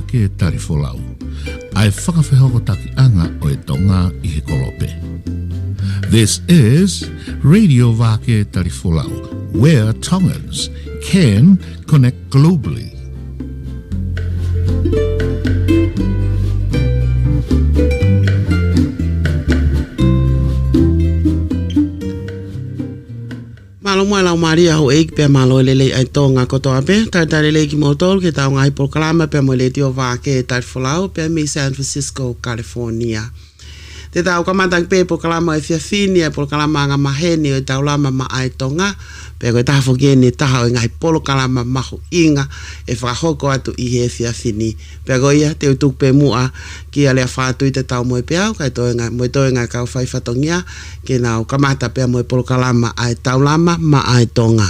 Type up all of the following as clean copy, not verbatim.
Vake Tali Folau. Ai whakawhehoko anga o e Tonga I he kolope. This is Radio Vake Tali Folau, where Tongans can connect globally. Malo la Maria ho ek pe malo lele ai Tonga kotoa pe ta lele ki motol ke ta ngai programa pe mo le tio Vake Tali Folau pe mi San Francisco, California. Te tau kamatang pe programa e fiafini e programa nga maheni o tau lama ma ai Tonga pe ko ta fogeni ta ngai programa mahu inga e whakahoko atu I he fiafini pe ko ia te utuk pe mua ki ale fatu I te tau mo pe au kai to ngai kau fai fatongia ke nau kamata pe mo programa ai tau lama ma ai Tonga.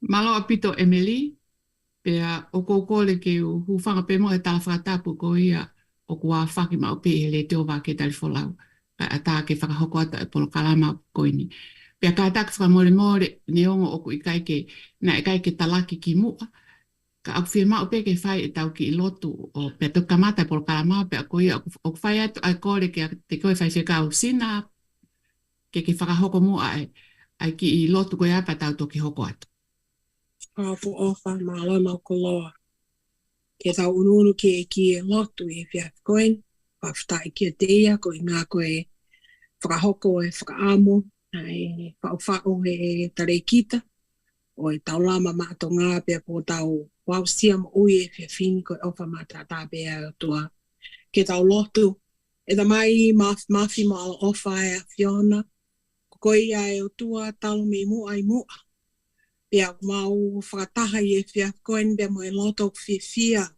Malo apito Emily pe o kokole ke hu fanga pe mo e ta fratapu ko ia o kua whaki mau pe le teo Vake Tali Folau. A tā ke whakahoko ata e polo kalama koini. Pea ka tak whamore ne ongo o ku na ikai ke talaki ki mua. Ka aku whia mau pe ke whai e tau ki I lotu o pea tu kamata e polo kalama pea koe o ku whai atu ai kore ke te koe whai whika sina ke whakahoko mua ai ki I lotu koe apa tau toki hoko atu. Powerful offer, malo mau koloa. Ke tau ununu ke ki lotu e whia koen, whaftai ki teia ko I ngā koe whakahoko e whakaamo, ai whau e tareikita, o I tau lama māto ngā pia po tau wausia mo ui e whia whini koe ofa māta tāpea o tua. Ke tau lotu, e da mai mafi mo ala ofa e a Fiona, ko koe ia e o tua tau me mua I mua. Pea mau whakataha I e whia koen bea mo e loto whia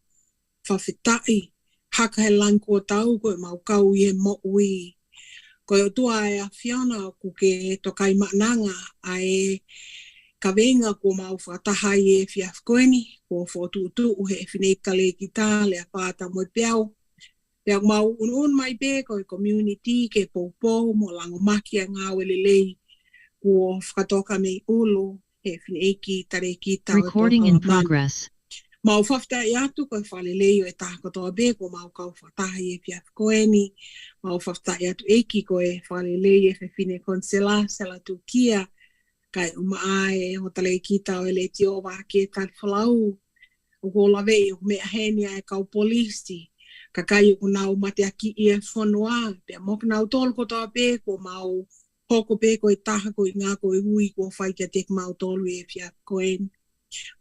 whawhitai, haka he lanko tau koe mau kau I e mo ui. Koe o tua e a Fiona ku ke tokai mananga ai ka venga ko mau whakataha I e whia koeni, ko whotutu he whinei kale ki tā le a pāta mo peau. Pea mau unun mai be koe community ke poupou mo langomaki a ngā welelei ko whakatoka mei ulu. Recording in progress. Mau whafta I atu koe whaleleo e tākatoa be ko mau kau whatahi e pia koeni. Mau whafta I atu eki koe whaleleo e whine konsela sela tukia. Kai umaae hotale kita o ele tio Vake Tali Folau. O ko lawe I mea henia e kau polisi. Ka kai o nau mate aki I e whanua. Pea mok nau tolu kotoa be ko mau hoko pe koe taha koe ngā koe hui ko whai kia tek mau tolu e whia koen.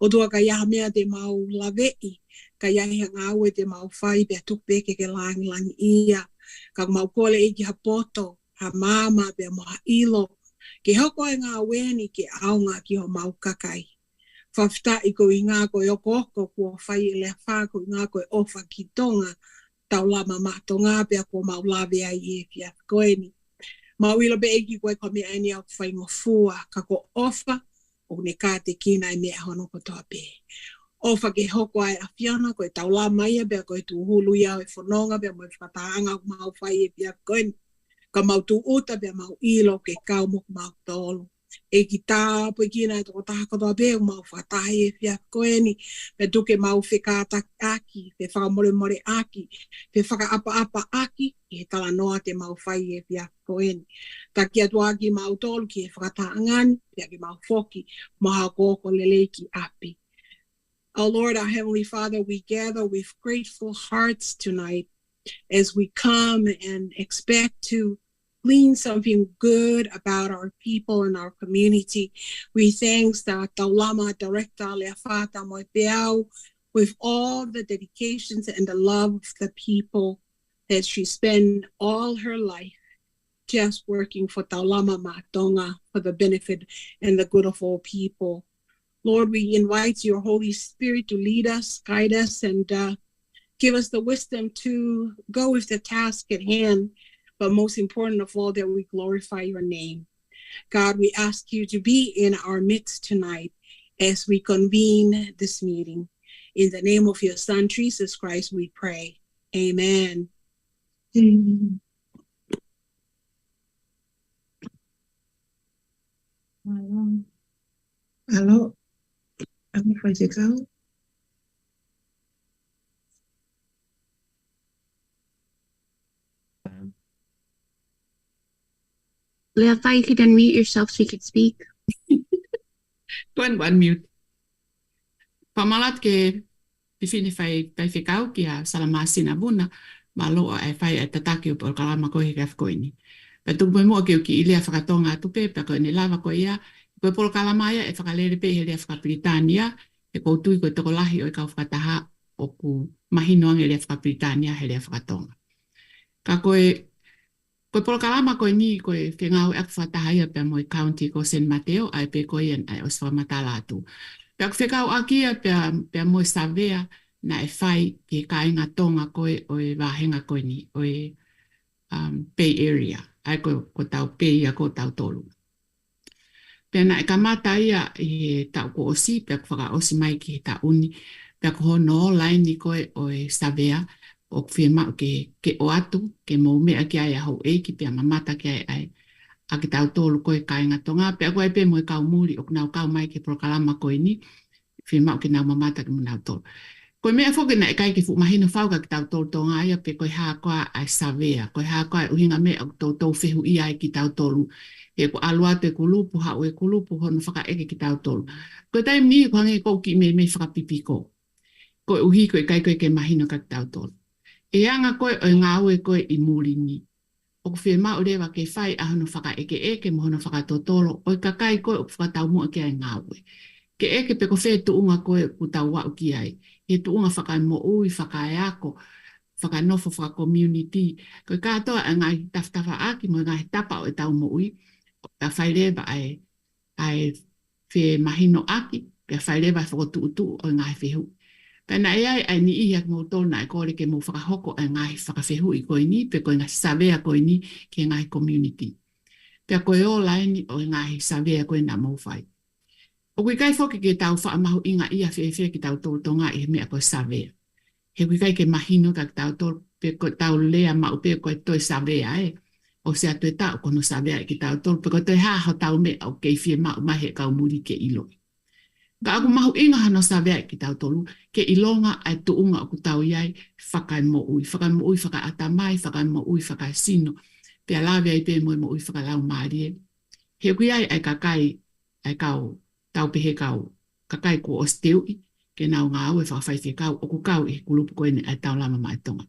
O tua ka iaha mea te mau lawei, ka iaha ngā ue te mau whai pia tuk peke ke langi ia. Ka mau kole eki ha poto, ha mama pia mo ha ilo. Ke hoko e ngā weni ke aunga ki ho mau kakai. Whafta I koe ngā koe oko kua whai e lea wha koe ngā koe ofa ki Tonga. Tau lama mato ngā pia ko mau lawe ai e whia koeni. Mauila be eki koe ka mea eni au whai ngofua ka ko ofa o ne ka te kina I mea hono kotoa pe. Ofa ke hoko ai a Fiona koe tau la maia bea koe tu hulu iau e whanonga bea mo e whataanga o mau whai e pia koe. Ka mau tu uta bea mau ilo ke kau mo mau tolu. Eki tā po kina e toko taha kotoa pe o mau whatahi e pia koe ni. Pe tuke mau whekata aki, pe whakamore aki, pe whakaapa aki. E tala noa te mau whai e pia koeni. Ta kia tuaki mau tolu ki e whakataangani, pia ki mau whoki, maha koko leleiki api. Our Lord, our Heavenly Father, we gather with grateful hearts tonight as we come and expect to glean something good about our people and our community. We thanks that Taulama Director Leafata Moepeau with all the dedications and the love of the people that she spent all her life just working for Taulama Matonga for the benefit and the good of all people. Lord, we invite your Holy Spirit to lead us, guide us, and give us the wisdom to go with the task at hand, but most important of all, that we glorify your name. God, we ask you to be in our midst tonight as we convene this meeting. In the name of your Son, Jesus Christ, we pray. Amen. Amen. Hello. Am I going to go? Lefa, you could unmute yourself so you could speak. Go and unmute. Pamalat ke pifini fai fikau kia salamasina buna malo ai fai tataki por kalama ko hikaf ko ini. Petu mo ke ki ile fakatonga tu pe ko ni lava ko ia ko por kalama ia e fakalere pe ile fakapritania e ko tu ko to lahi o ka fataha o ku mahino ang ile fakapritania ile fakatonga. Ka ko por kalama ko ni ko fingau ek fataha ia pe mo county ko San Mateo ai pe ko ien ai os famatala tu. Pea whekau akia pea moe savea na e whai ki kāinga tonga koe o e wāhenga koe ni, o e Bay Area, ai ko tau Bay ia ko tau tolu. Pea na e kamata ia i tau ko osi, pea whaka osi mai ki ta uni, pea ko hono laini koe o e savea, o whiema ke o atu, ke mou mea ki ai ahau eiki, pea mamata ki ai a ki tau tolu koe kāinga tonga, pea koe pe moe kau muri, o nau kau mai ki prokalama koe ni, whima o ki nau mamata ki munau tolu. Koe mea whoke na e kai ki mahino whauka ki tau tolu tonga ia, pe koe haa koa ai savea, koe haa koa ai uhinga mea o tau whehu ia ai ki tau tolu, e ko alua te kulupu, hau e kulupu, hono whaka eke ki tau tolu. Koe taim ni ko hange kou ki me whakapipi ko. Koe uhi koe kai koe ke mahino ka ki tau tolu. E anga koe o ngā ue koe i muri ni. O ku whima o rewa ke whai a hono whaka eke mo hono whaka totolo, o i kakai koe o whakatau mua ke ai ngā ue. Ke eke pe ko whē tuunga koe ku tau wau ki ai. He tuunga whakai mo ui, whakai ako, whakai nofo whaka community. Koe kātoa a ngai taftafa aki mo ngai tapa o e tau mo ui. Pea whai rewa ai whē mahino aki, pea whai rewa whakotu utu o ngai whehu. Pena e ai ni iha mo tōna e kore ke mo whakahoko e ngai whakawhehu i koe ni, pe koe ngai savea koe ni ke ngai community. Pea koe o laini o ngai savea koe na mo whai. O kui kai whoki ke tau whaamahu inga ia whewhea ki tau tōtonga i he mea koe savea. He kui kai ke mahino ka tau tō, pe koe tau lea mau pe koe toi savea e. O se atu e tau kono savea ki tau tō, pe koe toi haho tau mea o kei whie mau mahe kau muri ke iloi. Ka aku mahu inga hano savea ki tau tolu, ke ilonga ai tuunga o ku tau iai whakai mo ui, whakai atamai, whakai mo ui, whakai sino, pea lawe ai pe mo ui whakai lau maarie. He kui ai kakai, ai kau, tau pehe kau, kakai ko o steui, ke nau ngā au e whakawhaiwhi kau, o ku kau i kulupu koe ni ai tau lama mai tonga.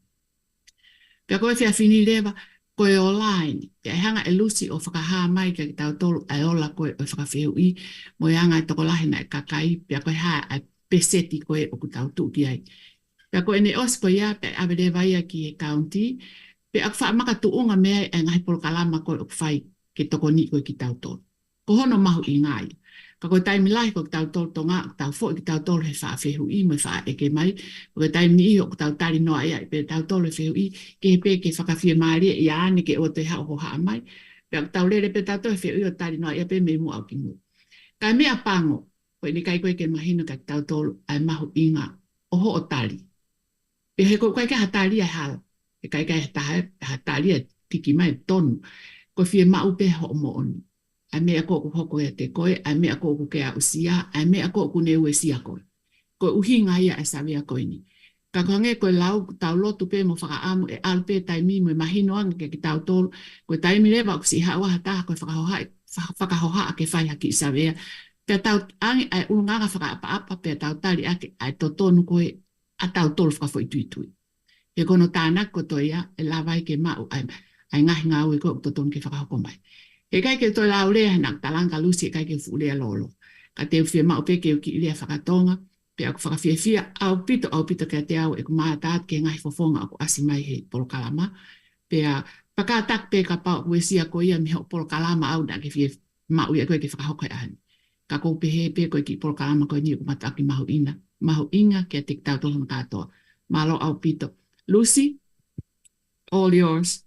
Pea koe whia whini lewa, koe o line, pea hanga e lusi o whakahaa mai ki tau tolu, ai ola koe o whakawhehu i, mo e anga e toko lahi na e kakai, pea koe haa ai peseti koe o ku tau tuki ai. Pea koe ne os koe ia, pea awere vaia ki e county, pea aku whaamaka tuunga mea e ngahi polo kalama koe o kwhai ke toko ni koe ki tau tolu. Ko hono mahu i ngai. Ka koe taimi lahi ko tau tolu tonga, tau fo ki tau tolu he whaawhehu i, mo wha eke mai, ko taimi ni iho tau tari noa ia, pe tau tolu he whehu i, ke he pe ke whakawhia maari i aane ke o te hao ho haa mai, pe tau lere pe tau tolu he whehu i o tari noa ia, pe me mua au ki mua. Kai mea pango, koe ni kai koe ke mahino ka tau tolu, ai mahu inga, oho o tali. Pe he koe ke hatali ai hala, pe kai hatali ai tiki mai tonu, koe whie mau pe ho mo oni. Ai mea ko ku hoko e te koe, ai mea ko ku ke a usia, ai mea ko ku ne ue sia koe. Koe uhi ngai a e savea koe ni. Ka konge koe lau tau lotu pe mo whakaamu e alpe taimi mo e mahino anga ke ki tau tolu, koe taimi lewa o si hawa hataha koe whakahoha ke whai haki i savea. Pea tau angi ai ulunganga whakaapa pea tau tali ake ai totonu koe a tau tolu whakafo i tui. He kono tānak ko toia e lawai ke mau ai ngahi ngau e koe totonu ke whakahoko mai. He kai ke toi lau lea nak talanga lusi e kai ke fuulea lolo. Ka te uwhia mau pe ke uki ilea whakatonga, pe aku whakawhiawhia au pito ke te au e ku maa taat ke ngahi fofonga aku asi mai he polo kalama. Pe a pakatak pe ka pao kue sia ko ia miho polo kalama au na ke whia mau ia koe ke whakahoko e ahani. Ka kou pehe pe koe ki polo kalama koe ni ku mataki mahu inga ke te tau tohon katoa. Malo au pito. Lucy, all yours.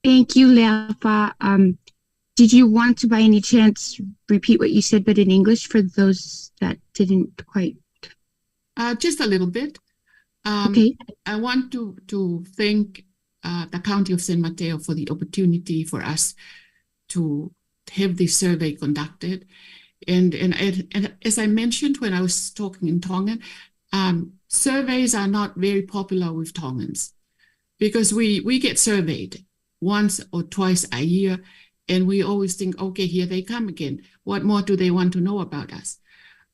Thank you, Lefa. Did you want to, by any chance, repeat what you said, but in English for those that didn't quite? Just a little bit. Okay. I want to thank the County of San Mateo for the opportunity for us to have this survey conducted. And as I mentioned when I was talking in Tongan, surveys are not very popular with Tongans because we get surveyed once or twice a year, And we always think, okay, here they come again. What more do they want to know about us?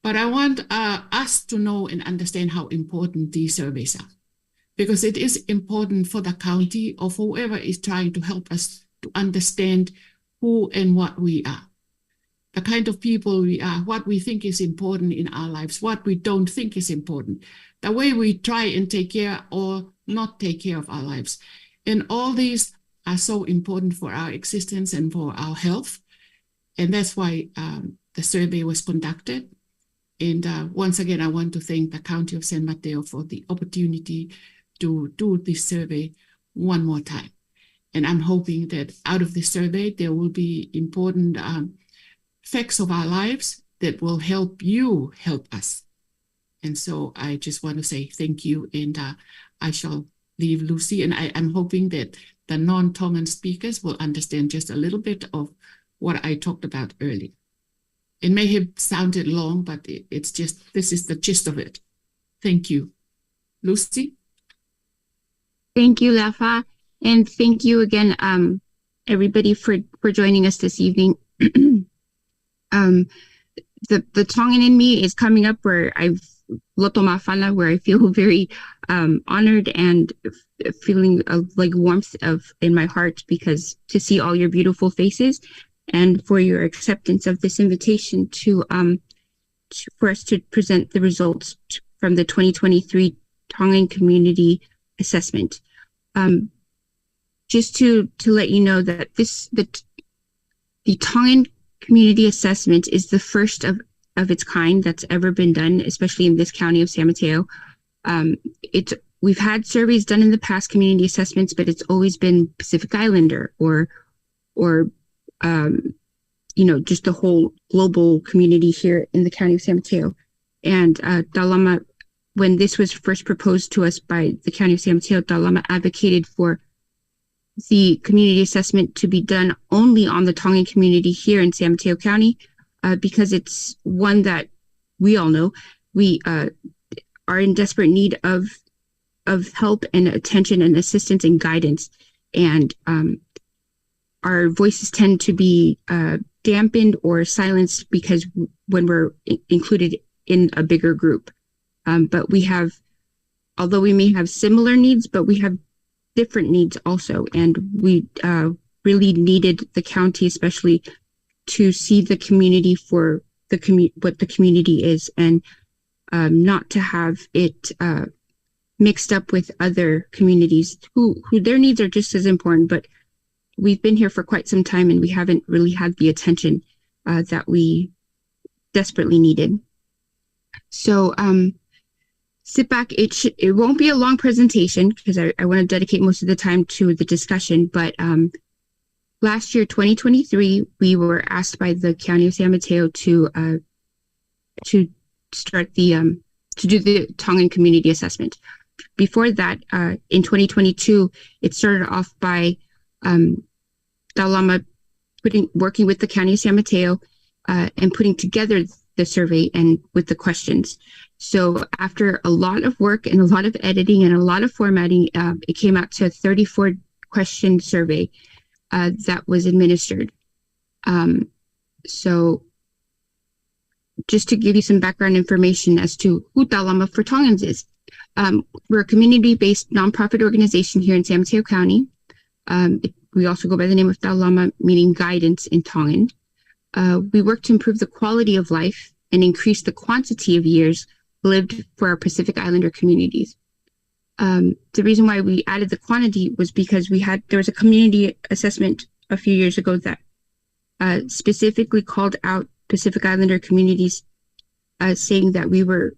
But I want us to know and understand how important these surveys are, because it is important for the county or for whoever is trying to help us to understand who and what we are, the kind of people we are, what we think is important in our lives, what we don't think is important, the way we try and take care or not take care of our lives. And all these are so important for our existence and for our health. And that's why the survey was conducted. And once again, I want to thank the County of San Mateo for the opportunity to do this survey one more time. And I'm hoping that out of this survey, there will be important facts of our lives that will help you help us. And so I just want to say thank you. And I shall leave Lucy. And I'm hoping that the non-Tongan speakers will understand just a little bit of what I talked about earlier. It may have sounded long, but it's just, this is the gist of it. Thank you. Lucy? Thank you, Lafa. And thank you again, everybody, for joining us this evening. The Tongan in me is coming up, where I've loto mafana, where I feel very honored and feeling like warmth in my heart, because to see all your beautiful faces and for your acceptance of this invitation for us to present the results from the 2023 Tongan Community Assessment. Just to let you know that the Tongan Community Assessment is the first of its kind that's ever been done, especially in this county of San Mateo. We've had surveys done in the past, community assessments, but it's always been Pacific Islander or just the whole global community here in the county of San Mateo. And Dalama, when this was first proposed to us by the county of San Mateo, Dalama advocated for the community assessment to be done only on the Tongan community here in San Mateo County, because it's one that we all know we are in desperate need of help and attention and assistance and guidance. And our voices tend to be dampened or silenced because when we're included in a bigger group. But although we may have similar needs, but we have different needs also. And we really needed the county, especially, to see the community for what the community is, and not to have it mixed up with other communities who their needs are just as important. But we've been here for quite some time, and we haven't really had the attention that we desperately needed. So sit back. It won't be a long presentation, because I want to dedicate most of the time to the discussion. But last year, 2023, we were asked by the County of San Mateo to start to do the Tongan Community Assessment. Before that, in 2022, it started off by Dalama working with the County of San Mateo and putting together the survey and with the questions. So after a lot of work and a lot of editing and a lot of formatting, it came out to a 34 question survey that was administered. So just to give you some background information as to who Dalama for Tongans is. We're a community-based nonprofit organization here in San Mateo County. We also go by the name of Dalama, meaning guidance in Tongan. We work to improve the quality of life and increase the quantity of years lived for our Pacific Islander communities. The reason why we added the quantity was because there was a community assessment a few years ago that specifically called out Pacific Islander communities, saying that we were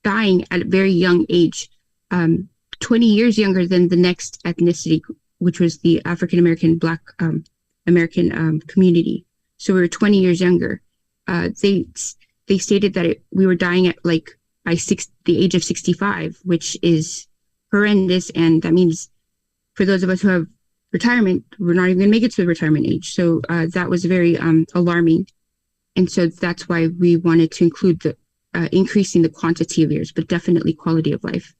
dying at a very young age, 20 years younger than the next ethnicity, which was the African American Black American community. So we were 20 years younger. They stated that we were dying at by the age of 65, which is horrendous. And that means for those of us who have retirement, we're not even going to make it to the retirement age. So that was very alarming. And so that's why we wanted to include the increasing the quantity of years, but definitely quality of life.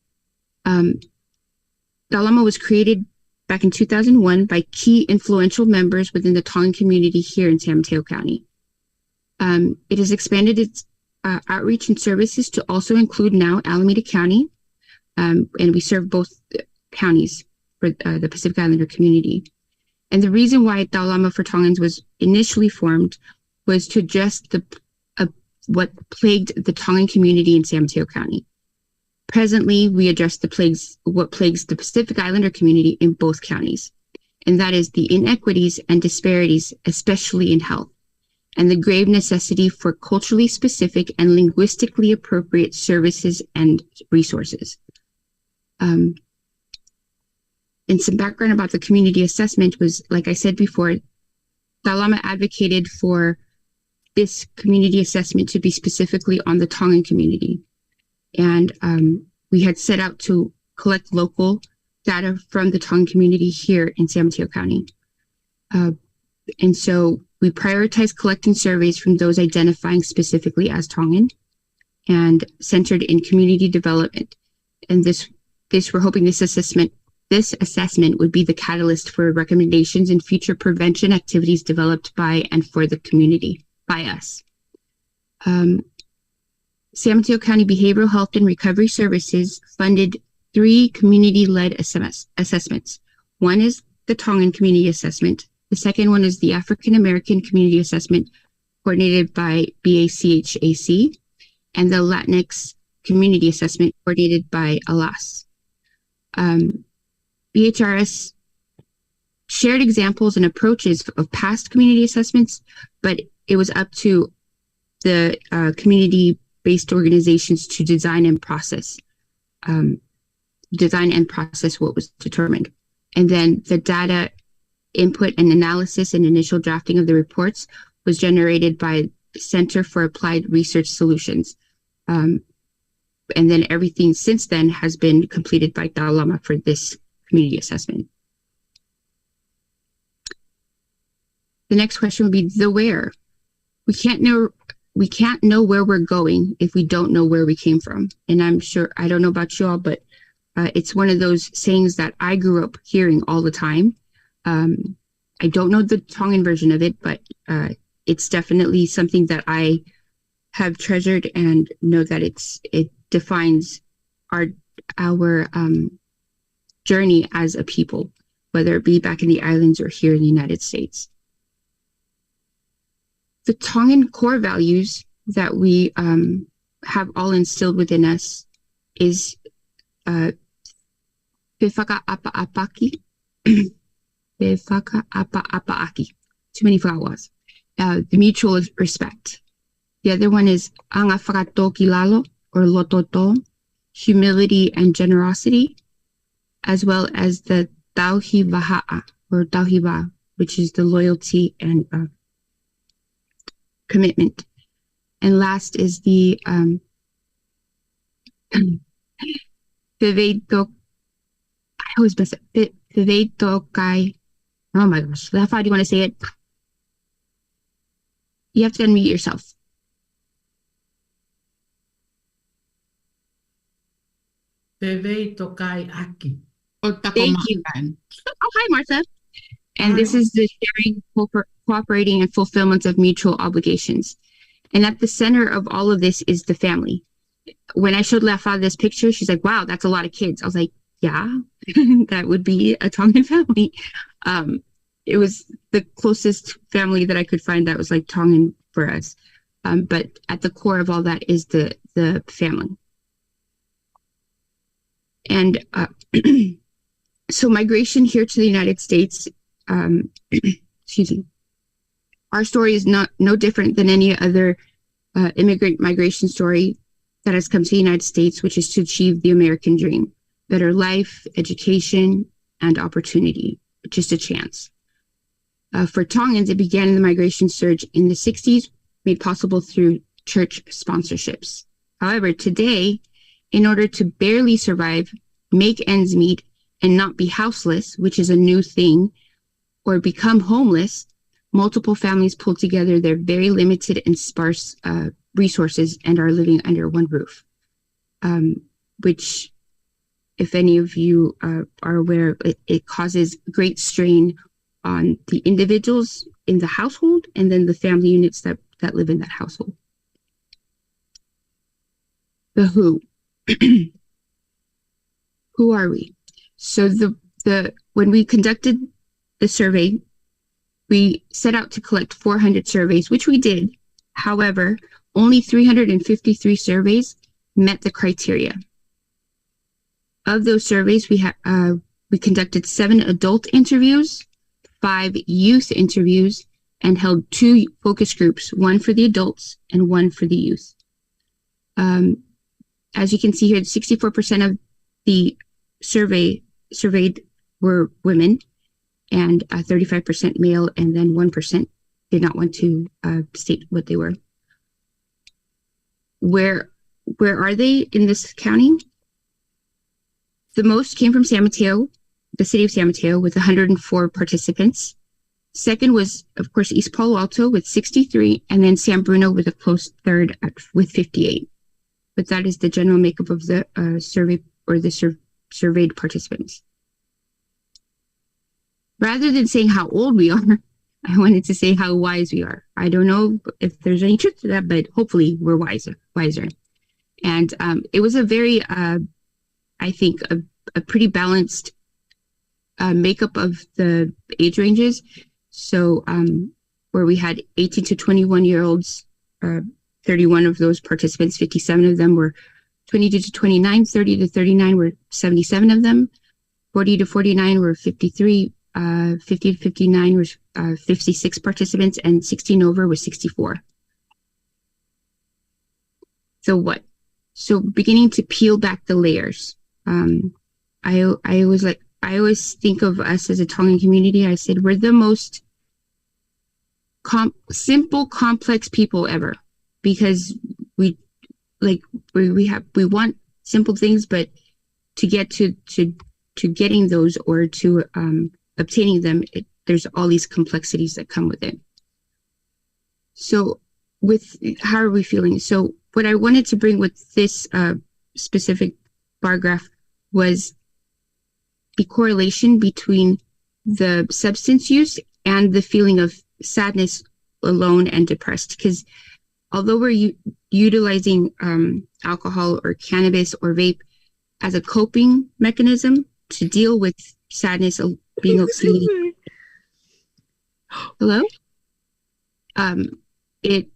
Dalama was created back in 2001 by key influential members within the Tongan community here in San Mateo County. It has expanded its outreach and services to also include now Alameda County, and we serve both counties for the Pacific Islander community. And the reason why Taulama for Tongans was initially formed was to address what plagued the Tongan community in San Mateo County. Presently, we address what plagues the Pacific Islander community in both counties, and that is the inequities and disparities, especially in health, and the grave necessity for culturally specific and linguistically appropriate services and resources. And some background about the community assessment was, like I said before, Taulama advocated for this community assessment to be specifically on the Tongan community. And we had set out to collect local data from the Tongan community here in San Mateo County. And so we prioritized collecting surveys from those identifying specifically as Tongan and centered in community development. And we're hoping this assessment would be the catalyst for recommendations and future prevention activities developed by and for the community, by us. San Mateo County Behavioral Health and Recovery Services funded 3 community-led assessments. One is the Tongan Community Assessment. The second one is the African American Community Assessment, coordinated by BACHAC, and the Latinx Community Assessment, coordinated by ALAS. BHRS shared examples and approaches of past community assessments, but it was up to the community-based organizations to design and process what was determined. And then the data input and analysis and initial drafting of the reports was generated by the Center for Applied Research Solutions. And then everything since then has been completed by Taulama for this community assessment. The next question would be the where. We can't know where we're going if we don't know where we came from. And I'm sure, I don't know about you all, but it's one of those sayings that I grew up hearing all the time. I don't know the Tongan version of it, but it's definitely something that I have treasured and know that it defines our journey as a people, whether it be back in the islands or here in the United States. The Tongan core values that we have all instilled within us is Pefaka apa apaki, Pefaka apa apaaki. Too many vowels. The mutual respect. The other one is anga whakatoki lalo, or lototo, humility and generosity, as well as the tauhi vaha'a, or tauhiva, which is the loyalty and commitment. And last is the Viveto, I always mess up, Viveto kai, oh my gosh, how do you want to say it? You have to unmute yourself. Viveto kai aki. Thank you. Oh, hi, Martha. And this is the sharing, cooperating, and fulfillment of mutual obligations. And at the center of all of this is the family. When I showed Lefa this picture, she's like, wow, that's a lot of kids. I was like, yeah, that would be a Tongan family. It was the closest family that I could find that was like Tongan for us. But at the core of all that is the family. And so migration here to the United States, excuse me, our story is no different than any other immigrant migration story that has come to the United States, which is to achieve the American dream, better life, education, and opportunity, just a chance. For Tongans, it began in the migration surge in the 60s, made possible through church sponsorships. However, today, in order to barely survive, make ends meet, and not be houseless, which is a new thing, or become homeless, multiple families pull together their very limited and sparse resources and are living under one roof, which if any of you are aware, it causes great strain on the individuals in the household and then the family units that live in that household. The who. Who are we? So when we conducted the survey, we set out to collect 400 surveys, which we did. However, only 353 surveys met the criteria. Of those surveys, we conducted 7 adult interviews, 5 youth interviews, and held 2 focus groups, 1 for the adults and 1 for the youth. As you can see here, 64% of the surveyed were women and 35% male, and then 1% did not want to state what they were. Where are they in this county? The most came from San Mateo, the city of San Mateo, with 104 participants. Second was, of course, East Palo Alto with 63, and then San Bruno with a close third with 58. But that is the general makeup of the survey or the surveyed participants. Rather than saying how old we are, I wanted to say how wise we are. I don't know if there's any truth to that, but hopefully we're wiser. And it was a very, I think, a pretty balanced makeup of the age ranges. So where we had 18 to 21-year-olds, 31 of those participants, 57 of them were 22 to 29, 30 to 39 were 77 of them, 40 to 49 were 53, 50 to 59 was 56 participants, and 16 over was 64. So what? So beginning to peel back the layers. I always think of us as a Tongan community. I said we're the most simple, complex people ever, because we want simple things, but to get to getting those or to obtaining them, there's all these complexities that come with it. So how are we feeling? So what I wanted to bring with this specific bar graph was the correlation between the substance use and the feeling of sadness, alone, and depressed. Because although we're utilizing alcohol or cannabis or vape as a coping mechanism to deal with sadness, being hello? It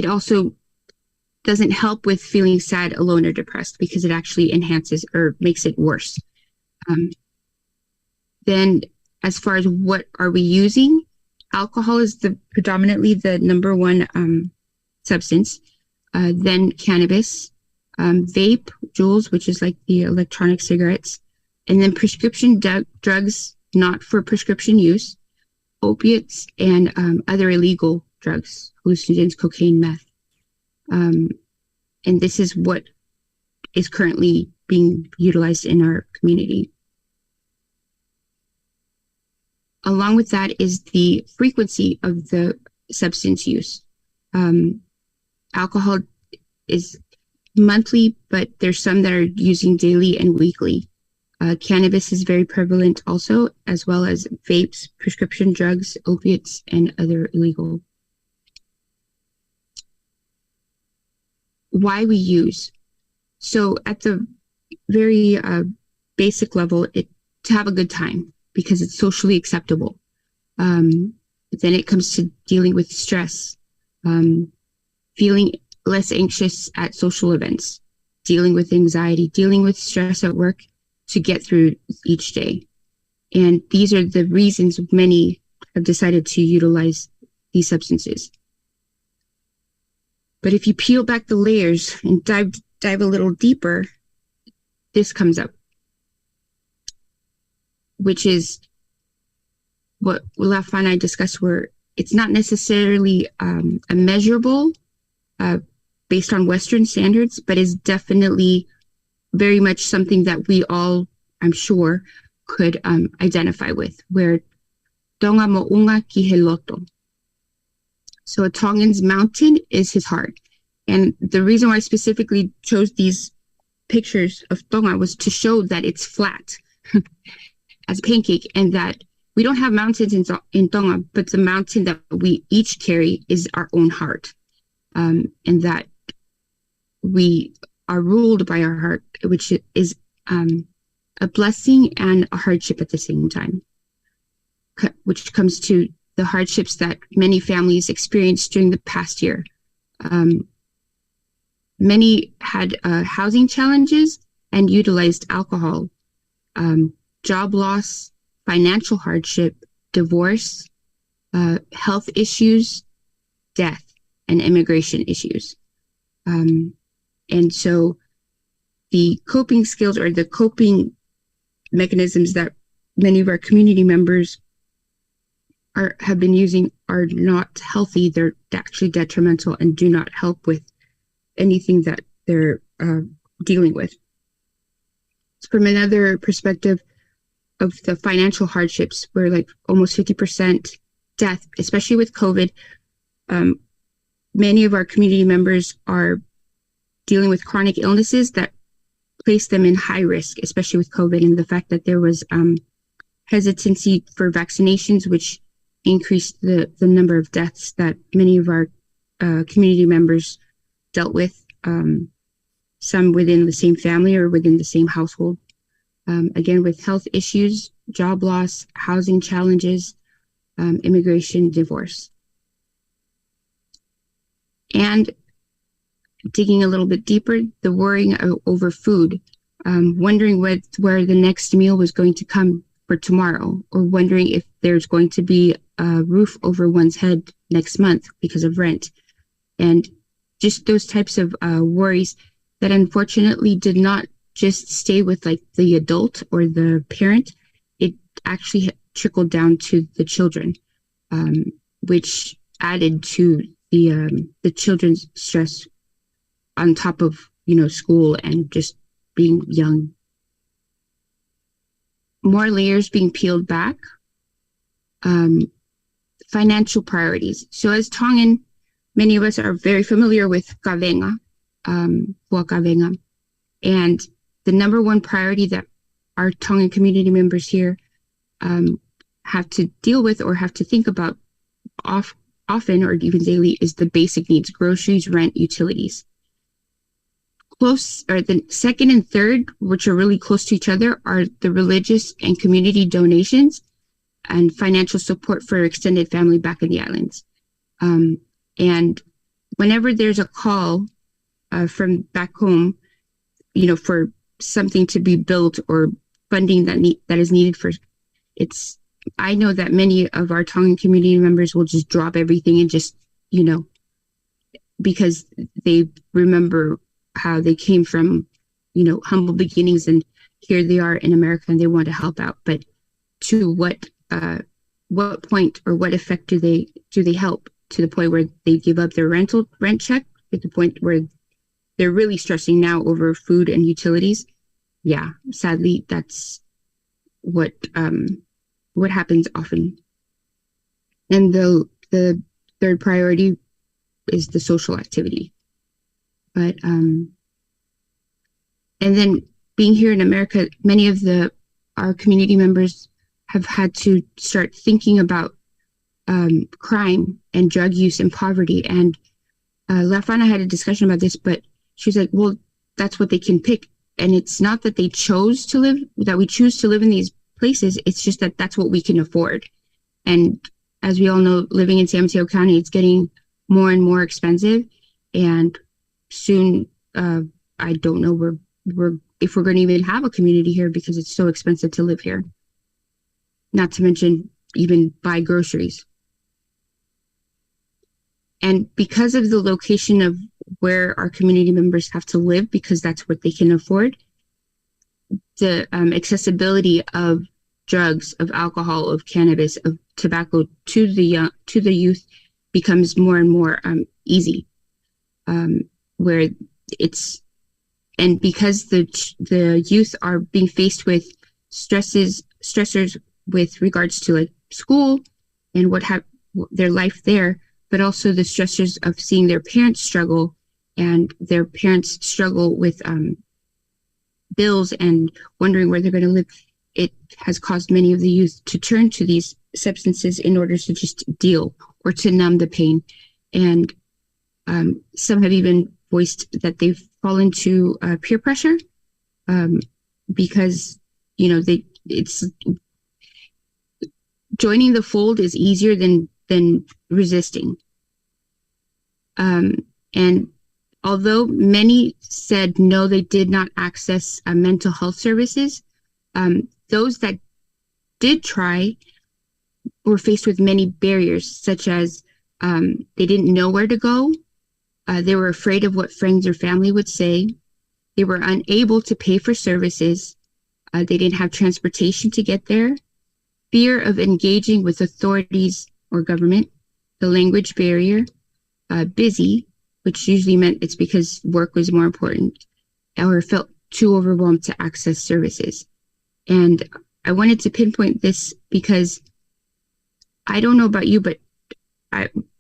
also doesn't help with feeling sad, alone, or depressed, because it actually enhances or makes it worse. Then as far as what are we using, alcohol is predominantly the number one substance, then cannabis, vape, Juuls, which is like the electronic cigarettes, and then prescription drugs not for prescription use, opiates, and other illegal drugs, hallucinogens, cocaine, meth. And this is what is currently being utilized in our community. Along with that is the frequency of the substance use. Alcohol is monthly, but there's some that are using daily and weekly. Cannabis is very prevalent also, as well as vapes, prescription drugs, opiates, and other illegal. Why we use. So at the very basic level, to have a good time, because it's socially acceptable. Then it comes to dealing with stress, feeling less anxious at social events, dealing with anxiety, dealing with stress at work to get through each day. And these are the reasons many have decided to utilize these substances. But if you peel back the layers and dive a little deeper, this comes up, which is what Lafa and I discussed, where it's not necessarily a measurable based on Western standards, but is definitely very much something that we all, I'm sure, could identify with, where Tonga mo'unga ki he loto. So a Tongan's mountain is his heart. And the reason why I specifically chose these pictures of Tonga was to show that it's flat as a pancake, and that we don't have mountains in Tonga, but the mountain that we each carry is our own heart, and that we are ruled by our heart, which is a blessing and a hardship at the same time, which comes to the hardships that many families experienced during the past year. Many had housing challenges and utilized alcohol, job loss, financial hardship, divorce, health issues, death, and immigration issues. And so the coping skills or the coping mechanisms that many of our community members have been using are not healthy. They're actually detrimental and do not help with anything that they're dealing with. So from another perspective of the financial hardships, where like almost 50% death, especially with COVID, many of our community members are dealing with chronic illnesses that place them in high risk, especially with COVID, and the fact that there was hesitancy for vaccinations, which increased the number of deaths that many of our community members dealt with, some within the same family or within the same household. Again, with health issues, job loss, housing challenges, immigration, divorce. And digging a little bit deeper, the worrying over food, wondering where the next meal was going to come for tomorrow, or wondering if there's going to be a roof over one's head next month because of rent. And just those types of worries that unfortunately did not just stay with like the adult or the parent, it actually trickled down to the children, which added to the children's stress on top of, school and just being young. More layers being peeled back. Financial priorities. So as Tongan, many of us are very familiar with kavenga, kavenga, and the number one priority that our Tongan community members here have to deal with or have to think about often or even daily is the basic needs: groceries, rent, utilities. Close, or the second and third, which are really close to each other, are the religious and community donations and financial support for extended family back in the islands. And whenever there's a call from back home, for something to be built or funding that is needed for I know that many of our Tongan community members will just drop everything and just, because they remember how they came from, humble beginnings, and here they are in America and they want to help out. But to what point or what effect do they help, to the point where they give up their rent check, at the point where they're really stressing now over food and utilities? Yeah, sadly, that's what happens often. And the third priority is the social activity. But and then being here in America, many of our community members have had to start thinking about crime and drug use and poverty. And Lafana had a discussion about this, but she was like, well, that's what they can pick. And it's not that we choose to live in these places. It's just that that's what we can afford. And as we all know, living in San Mateo County, it's getting more and more expensive. And soon, I don't know if we're going to even have a community here, because it's so expensive to live here. Not to mention even buy groceries. And because of the location of where our community members have to live, because that's what they can afford, the accessibility of drugs, of alcohol, of cannabis, of tobacco to the youth becomes more and more easy. Where and because the youth are being faced with stressors with regards to like school and their life there, but also the stressors of seeing their parents struggle and their parents struggle with bills and wondering where they're going to live, it has caused many of the youth to turn to these substances in order to just deal or to numb the pain. And some have even voiced that they've fallen to peer pressure because, you know, it's joining the fold is easier than resisting. And although many said no, they did not access mental health services, those that did try were faced with many barriers, such as they didn't know where to go. They were afraid of what friends or family would say. They were unable to pay for services. They didn't have transportation to get there. Fear of engaging with authorities or government, the language barrier, busy, which usually meant it's because work was more important, or felt too overwhelmed to access services. And I wanted to pinpoint this because I don't know about you, but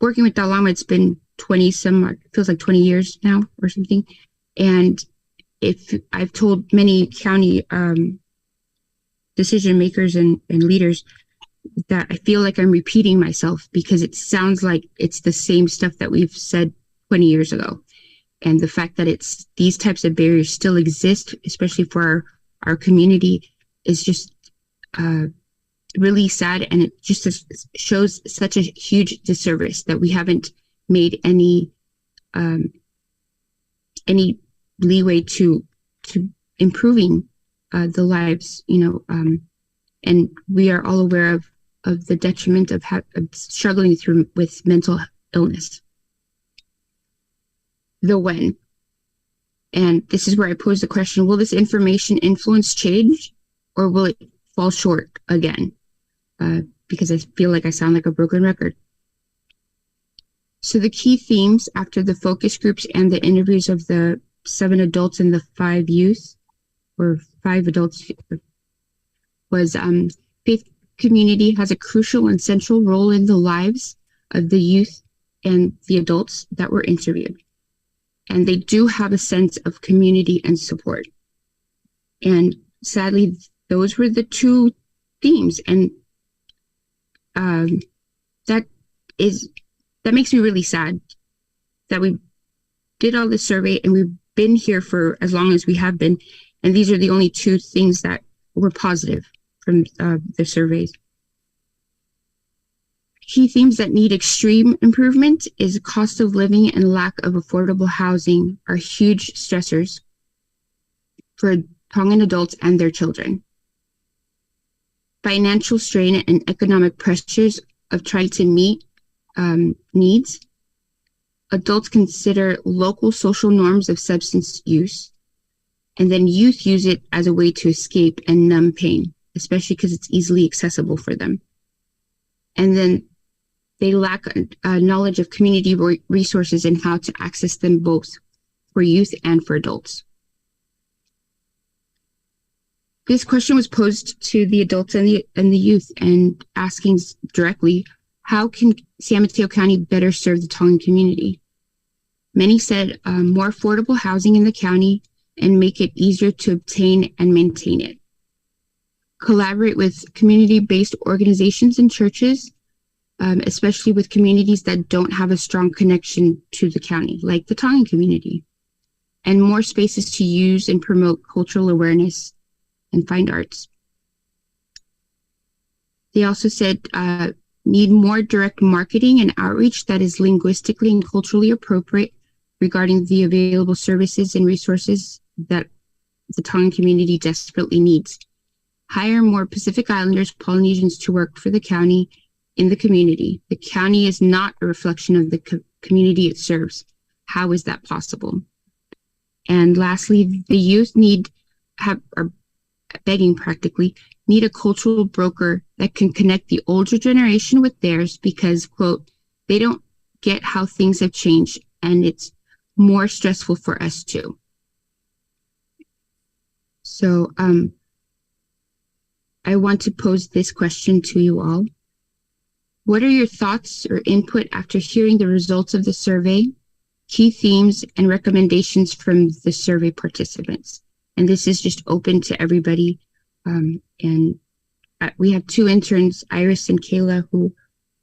working with Dalama, it's been 20 some, feels like 20 years now or something. And if I've told many county decision makers and leaders that I feel like I'm repeating myself because it sounds like it's the same stuff that we've said 20 years ago. And the fact that it's these types of barriers still exist, especially for our community, is just really sad. And it just shows such a huge disservice that we haven't made any leeway to improving the lives, you know, and we are all aware of the detriment of struggling through with mental illness. The when, and this is where I pose the question: will this information influence change, or will it fall short again? Because I feel like I sound like a broken record. So the key themes after the focus groups and the interviews of the 7 adults and the 5 youth, or 5 adults, was faith community has a crucial and central role in the lives of the youth and the adults that were interviewed. And they do have a sense of community and support. And sadly, those were the 2 themes. And that makes me really sad that we did all this survey and we've been here for as long as we have been. And these are the only 2 things that were positive from the surveys. Key themes that need extreme improvement is cost of living and lack of affordable housing are huge stressors for Tongan adults and their children. Financial strain and economic pressures of trying to meet needs. Adults consider local social norms of substance use, and then youth use it as a way to escape and numb pain, especially because it's easily accessible for them. And then they lack knowledge of community resources and how to access them both for youth and for adults. This question was posed to the adults and the youth, and asking directly, how can San Mateo County better serve the Tongan community? Many said more affordable housing in the county and make it easier to obtain and maintain it. Collaborate with community-based organizations and churches, especially with communities that don't have a strong connection to the county, like the Tongan community. And more spaces to use and promote cultural awareness and fine arts. They also said need more direct marketing and outreach that is linguistically and culturally appropriate regarding the available services and resources that the Tongan community desperately needs. Hire more Pacific Islanders, Polynesians to work for the county in the community. The county is not a reflection of the community it serves. How is that possible? And lastly, the youth are begging practically, need a cultural broker that can connect the older generation with theirs because, quote, they don't get how things have changed and it's more stressful for us too. So I want to pose this question to you all. What are your thoughts or input after hearing the results of the survey? key themes and recommendations from the survey participants. And this is just open to everybody. And we have 2 interns, Iris and Kayla, who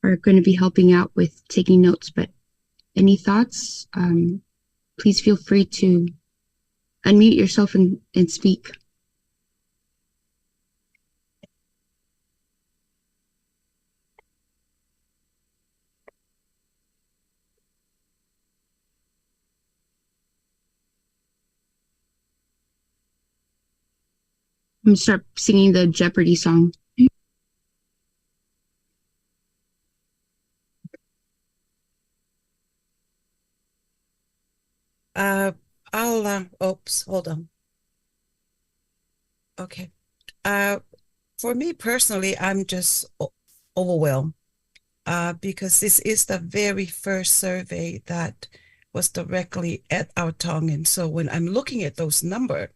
are going to be helping out with taking notes. But any thoughts? Please feel free to unmute yourself and speak. I'm going to start singing the Jeopardy song. Oops, hold on. Okay. For me personally, I'm just overwhelmed because this is the very first survey that was directly at our Tongan. So when I'm looking at those numbers,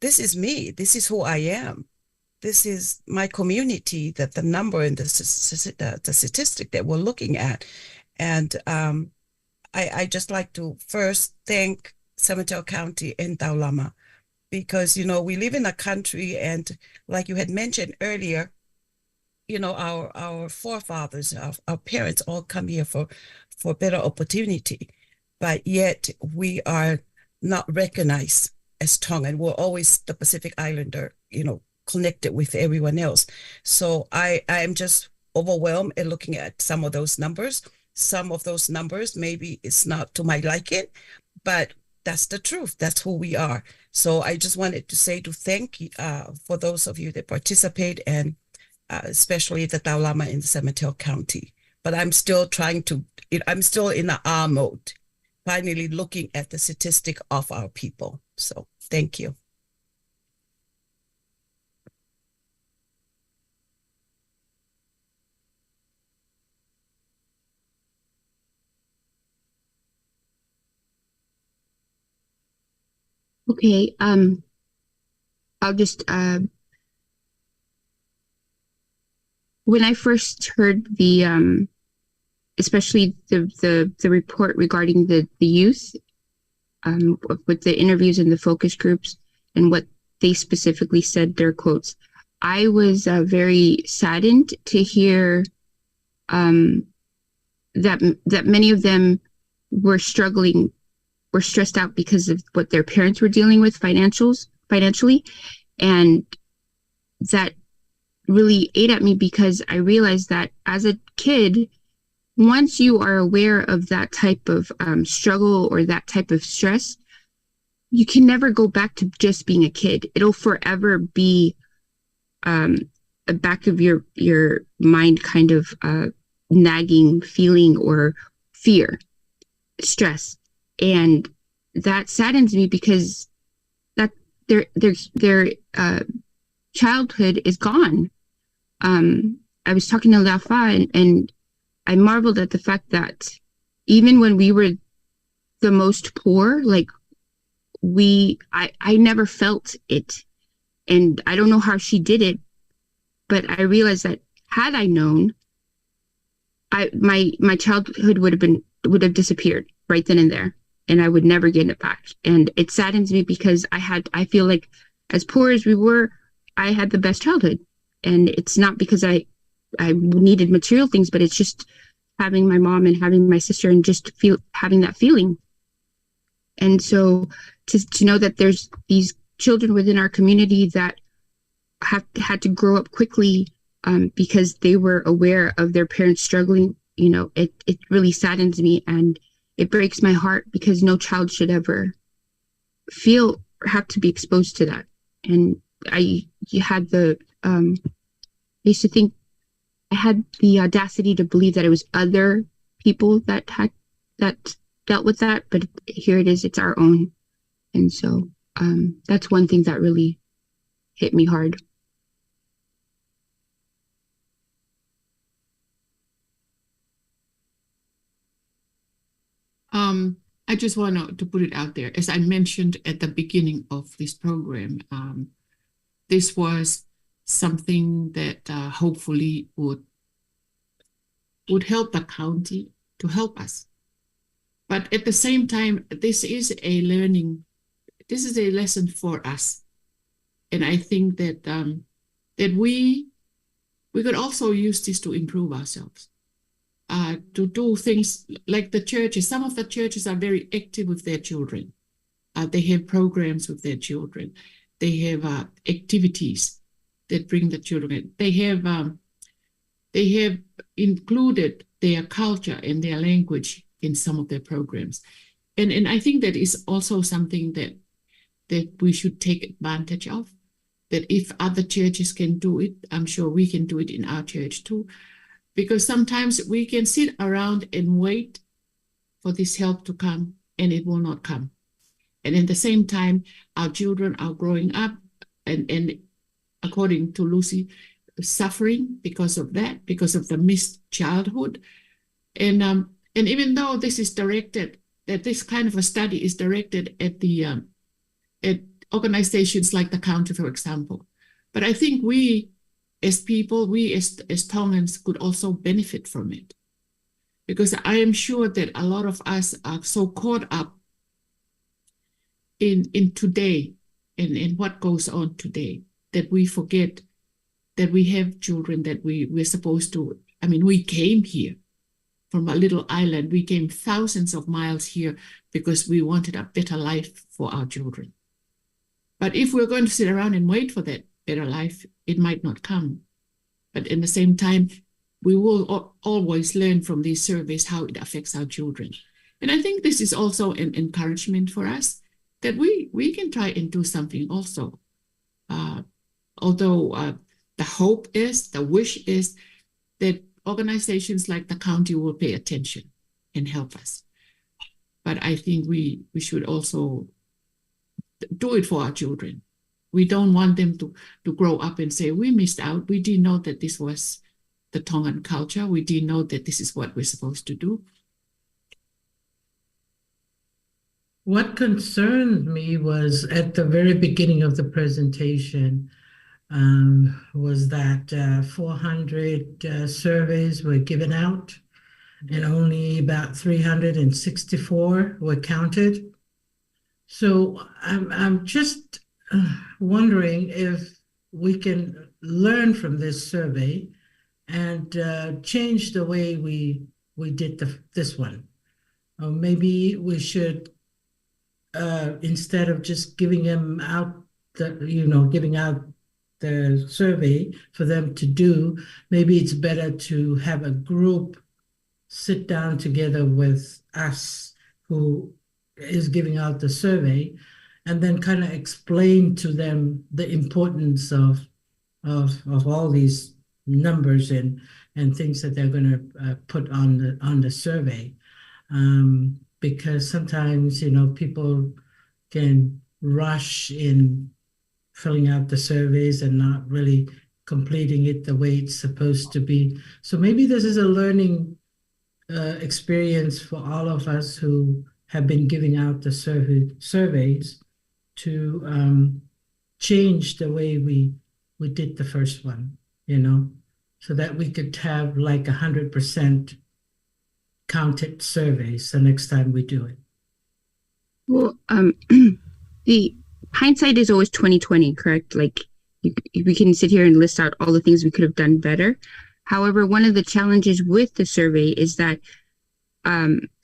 this is me. This is who I am. This is my community, that the number and the statistic that we're looking at. And I just like to first thank San Mateo County and Taulama, because, you know, we live in a country, and like you had mentioned earlier, you know, our forefathers, our parents all come here for better opportunity, but yet we are not recognized as Tongan. We're always the Pacific Islander, you know, connected with everyone else. So I am just overwhelmed at looking at some of those numbers. Some of those numbers, maybe it's not to my liking, but that's the truth. That's who we are. So I just wanted to say to thank you for those of you that participate, and especially the Taulama in San Mateo County. But I'm still I'm still in the R mode, finally looking at the statistic of our people. So thank you. Okay, I'll just, when I first heard the, especially the report regarding the youth, with the interviews and the focus groups and what they specifically said, their quotes, I was very saddened to hear that many of them were stressed out because of what their parents were dealing with financially. And that really ate at me, because I realized that as a kid, once you are aware of that type of struggle or that type of stress, you can never go back to just being a kid. It'll forever be a back of your mind kind of nagging feeling or fear, stress. And that saddens me, because that their childhood is gone. I was talking to Lafa, and I marveled at the fact that even when we were the most poor, like I never felt it. And I don't know how she did it, but I realized that had I known, my childhood would have disappeared right then and there, and I would never get it back. And it saddens me, because I feel like, as poor as we were, I had the best childhood. And it's not because I needed material things, but it's just having my mom and having my sister, and just having that feeling. And so to know that there's these children within our community that had to grow up quickly because they were aware of their parents struggling, you know, it really saddens me, and it breaks my heart, because no child should ever have to be exposed to that. And I used to think, I had the audacity to believe that it was other people that dealt with that, but here it is, it's our own. And so that's one thing that really hit me hard. I just want to put it out there. As I mentioned at the beginning of this program, this was something that hopefully would help the county to help us. But at the same time, this is a lesson for us. And I think that that we could also use this to improve ourselves, to do things like the churches. Some of the churches are very active with their children. They have programs with their children. They have activities that bring the children. They have included their culture and their language in some of their programs. And I think that is also something that we should take advantage of. That if other churches can do it, I'm sure we can do it in our church too. Because sometimes we can sit around and wait for this help to come, and it will not come. And at the same time, our children are growing up, and according to Lucy, suffering because of that, because of the missed childhood. And even though this is directed, that this kind of a study is directed at at organizations like the county, for example. But I think we as people, we as Tongans could also benefit from it. Because I am sure that a lot of us are so caught up in today and in what goes on today that we forget that we have children that we're supposed to. I mean, we came here from a little island. We came thousands of miles here because we wanted a better life for our children. But if we're going to sit around and wait for that better life, it might not come. But at the same time, we will always learn from these surveys how it affects our children. And I think this is also an encouragement for us that we can try and do something also. Although the hope is, the wish is that organizations like the county will pay attention and help us. But I think we should also do it for our children. We don't want them to grow up and say, we missed out. We didn't know that this was the Tongan culture. We didn't know that this is what we're supposed to do. What concerned me was at the very beginning of the presentation was that 400 surveys were given out and only about 364 were counted. So I'm just wondering if we can learn from this survey and change the way we did this one. Or maybe we should, instead of just giving out the survey for them to do, maybe it's better to have a group sit down together with us who is giving out the survey and then kind of explain to them the importance of all these numbers and things that they're going to put on the survey, because sometimes people can rush in filling out the surveys and not really completing it the way it's supposed to be. So maybe this is a learning experience for all of us who have been giving out the surveys to change the way we did the first one, so that we could have like 100% counted surveys the next time we do it. Well, the hindsight is always 20/20, correct? Like we can sit here and list out all the things we could have done better. However, one of the challenges with the survey is that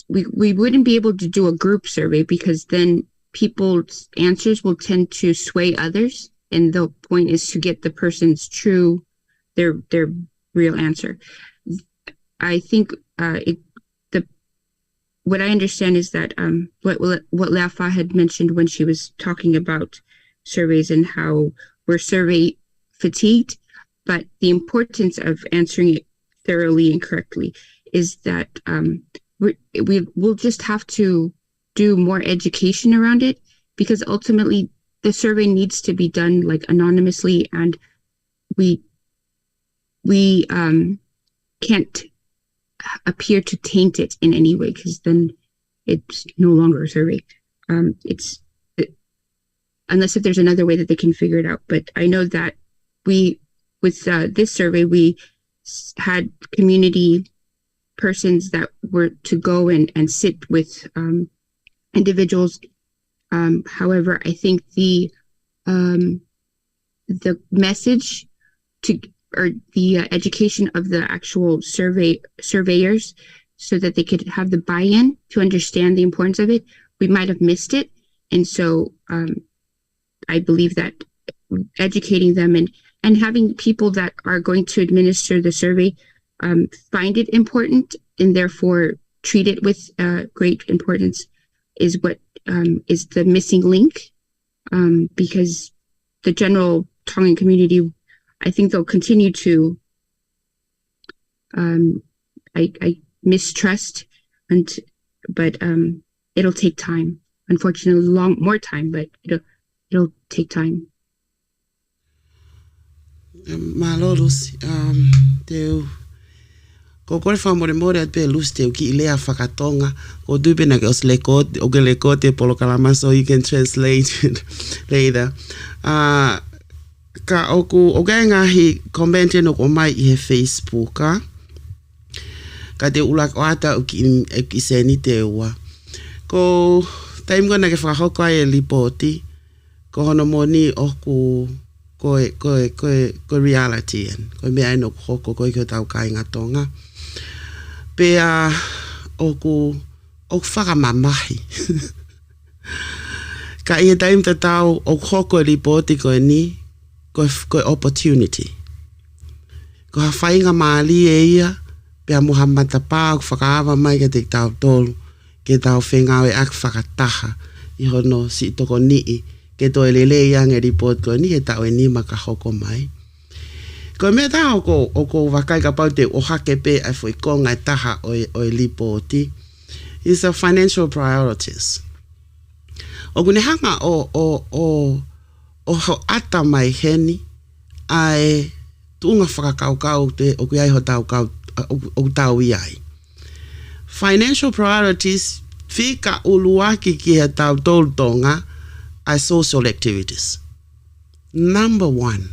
we wouldn't be able to do a group survey because then people's answers will tend to sway others. And the point is to get the person's their real answer. I think what I understand is that what Lafa had mentioned when she was talking about surveys and how we're survey fatigued, but the importance of answering it thoroughly and correctly is that we'll just have to do more education around it, because ultimately the survey needs to be done like anonymously, and we can't appear to taint it in any way, because then it's no longer a survey. Unless if there's another way that they can figure it out. But I know that with this survey, we had community persons that were to go and sit with individuals. However, I think the message or the education of the actual surveyors, so that they could have the buy-in to understand the importance of it, we might have missed it. And so I believe that educating them and having people that are going to administer the survey find it important and therefore treat it with great importance is what is the missing link, because the general Tongan community, I think they'll continue to I mistrust, but it'll take time. Unfortunately, more time, but it'll take time. Malolus, teu ko kore whamore at pe lus teu ki ilea whakatonga o dupe na ke os lekot o ke lekot te polo kalama, so you can translate it later. Ka oku o kai ngahi komente no ko mai I he Facebook ka te ulak o ata o ki seni te ua ko taim kona ke whakahoko ai e lipoti ko hono moni oku ko reality ko mea ino hoko ko i tau kai ngā tonga pea oku whakamamahi ka i e taim te tau o hoko e lipoti ko ni ko opportunity ko hawhainga maali e ia pea muhamata pā o whakaawa mai ke te tau tolu ke tau whengawe ak whakataha I hono si toko nii ke to lele yang e report ko ni he tau e ni maka hoko mai ko me ta o ko wakai ka pau te o hake pe ai foi konga taha o lipoti is a financial priorities o kune hanga o ata mai heni ai tunga whakakaukau te o kui ai ho tau kau o tau iai financial priorities fika uluaki ki he tau tolu tonga ai social activities. Number 1.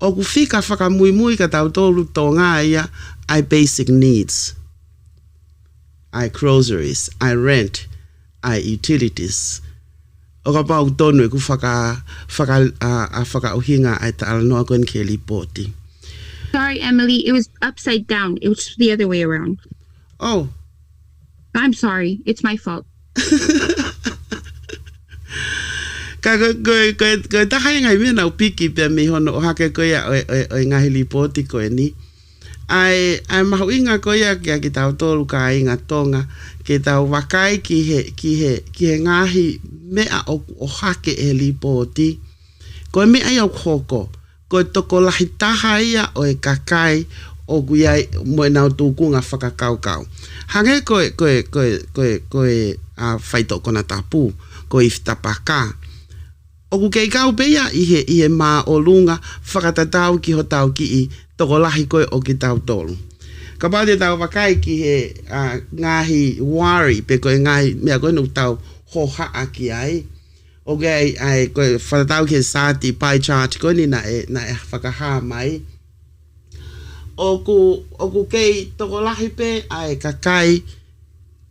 O ku fika whakamuimui ka tau tolu tonga ia ai basic needs. Ai groceries, ai rent, ai utilities. O ka pau tonu e ku whakauhinga ai ta alanoa koen ke lipoti. Sorry, Emily, it was upside down. It was the other way around. Oh. I'm sorry. It's my fault. Ka ko tahai ngai mena upiki pe me hono o hake ko ia o ngahi lipoti ko ni ai mahuinga ko ia ki tau tolu ka inga tonga ke tau wakai ki he ngahi mea o hake e lipoti ko me ai o hoko ko toko lahi taha ia o e kakai o guiai mo na tukunga whakakaukau hange ko whaito kona tapu ko iftapaka o ku kei kau pea I he mā o lunga whakatatau ki ho tau ki I toko lahi koe o ki tau tolu. Ka pau te tau wakai ki he ngahi wari pe koe ngahi mea koe nuk tau hoha aki ai. O kei ai koe whatatau ki he sati pie chart koe ni na e whakaha mai. O ku kei toko lahi pe ai kakai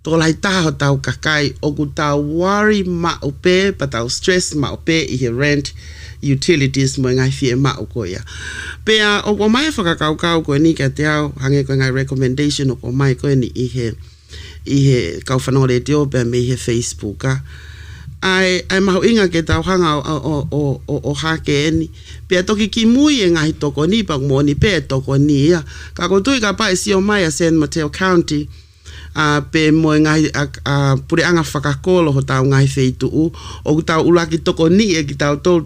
toko lahi taha o tau kakai o ku tau worry ma o pe pa tau stress ma o pe I he rent utilities mo ngai fie ma o ko ia pea o ko mai whakakaukau ko ni ka te au hange ko ngai recommendation o ko mai ko ni I he kau whanore te o pe me he Facebook ai mahu inga ke tau hanga o hake eni pea toki ki mui e ngai toko ni pa mo ni pe toko ni ia ka ko tui ka pa e si o mai a San Mateo County pe mo ngai pure anga whakakolo ho tau ngai feitu o tau ulaki toko ni e ki tau tol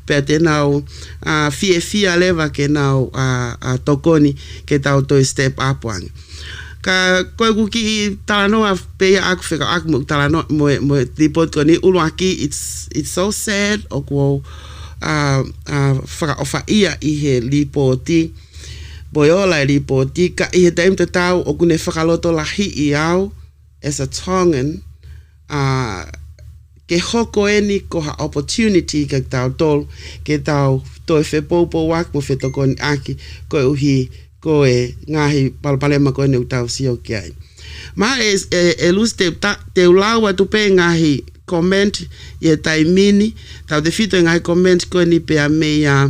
pe te nau fie leva ke nau tokoni ke tau toi step up wang ka koe kuki talanoa pe aku whika aku mo talanoa mo report ko ni ulaki it's so sad o ko whaka ia I he lipoti boiola e lipoti ka I he taim te tau o kune whakaloto lahi I au as a Tongan ke hoko eni ko ha opportunity ke tau tol ke tau toi whepopo wak mo whetokoni aki ko uhi ko ngahi palpalema ko ne utau sio kiai. Ma lus te ulawa tu pe ngahi comment ye taimini tau te fito ngahi comment ko ni pe me ya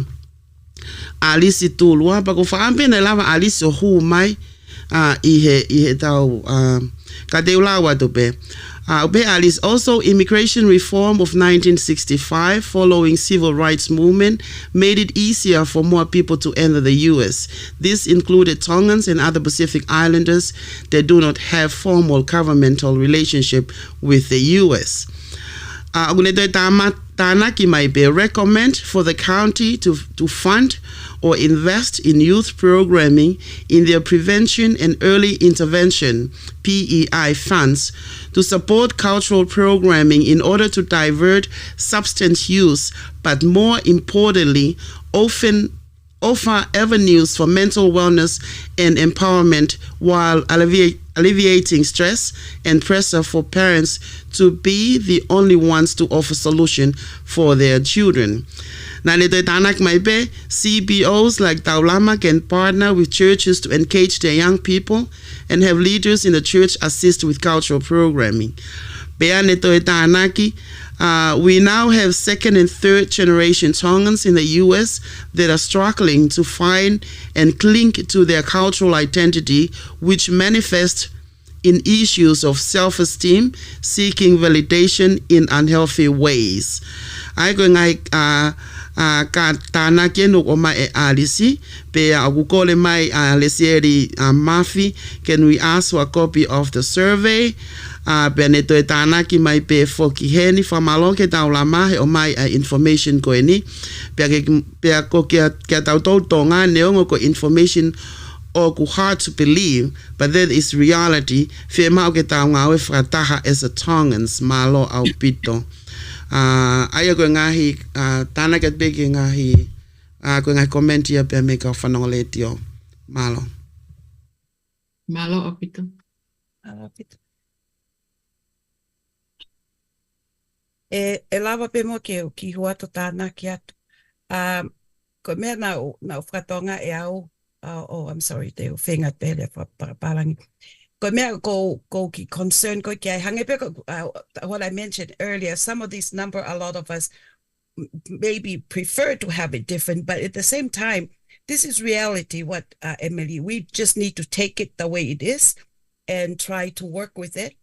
alisi tulua pa ko whaampe na lava alisi o huu mai ihe tau ka te ulawa tu pe. Alice, also immigration reform of 1965 following civil rights movement made it easier for more people to enter the U.S. This included Tongans and other Pacific Islanders that do not have formal governmental relationship with the U.S. Tanaki might be recommend for the county to fund or invest in youth programming in their prevention and early intervention PEI funds to support cultural programming in order to divert substance use, but more importantly, offer avenues for mental wellness and empowerment while alleviating stress and pressure for parents to be the only ones to offer solution for their children. CBOs like Taulama can partner with churches to engage their young people and have leaders in the church assist with cultural programming. We now have second and third generation Tongans in the U.S. that are struggling to find and cling to their cultural identity, which manifest in issues of self-esteem, seeking validation in unhealthy ways. Ka tana kenu o mai alisi pe agukole mai lesieri mafi. Can we ask for a copy of the survey? Beneto tana ki mai pe foki heni famalo ke taulama o mai information ko ni pe ko ke tau tonga neongo ko information o ku hard to believe, but that is reality. Fe mau ke tau ngawe frataha as a Tongans malo au pito. Aya ko ngahi tana ket beke ngahi ko ngahi comment ia pe me ka fanole tio malo opito e lava pe mo ke ki huato tana ki atu ko me na whatonga e au I'm sorry te whenga pele parangi ko me go ki concern ko ki hange pe what I mentioned earlier, some of these number a lot of us maybe prefer to have it different, but at the same time this is reality. What Emily, we just need to take it the way it is and try to work with it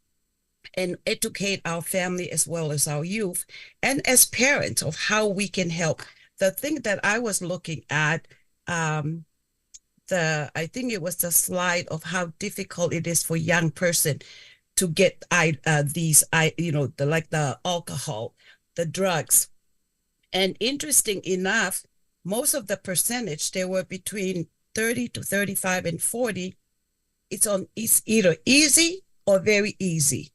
and educate our family as well as our youth and as parents of how we can help. The thing that I was looking at I think it was the slide of how difficult it is for young person to get these the alcohol, the drugs. And interesting enough, most of the percentage, they were between 30 to 35 and 40. It's either easy or very easy.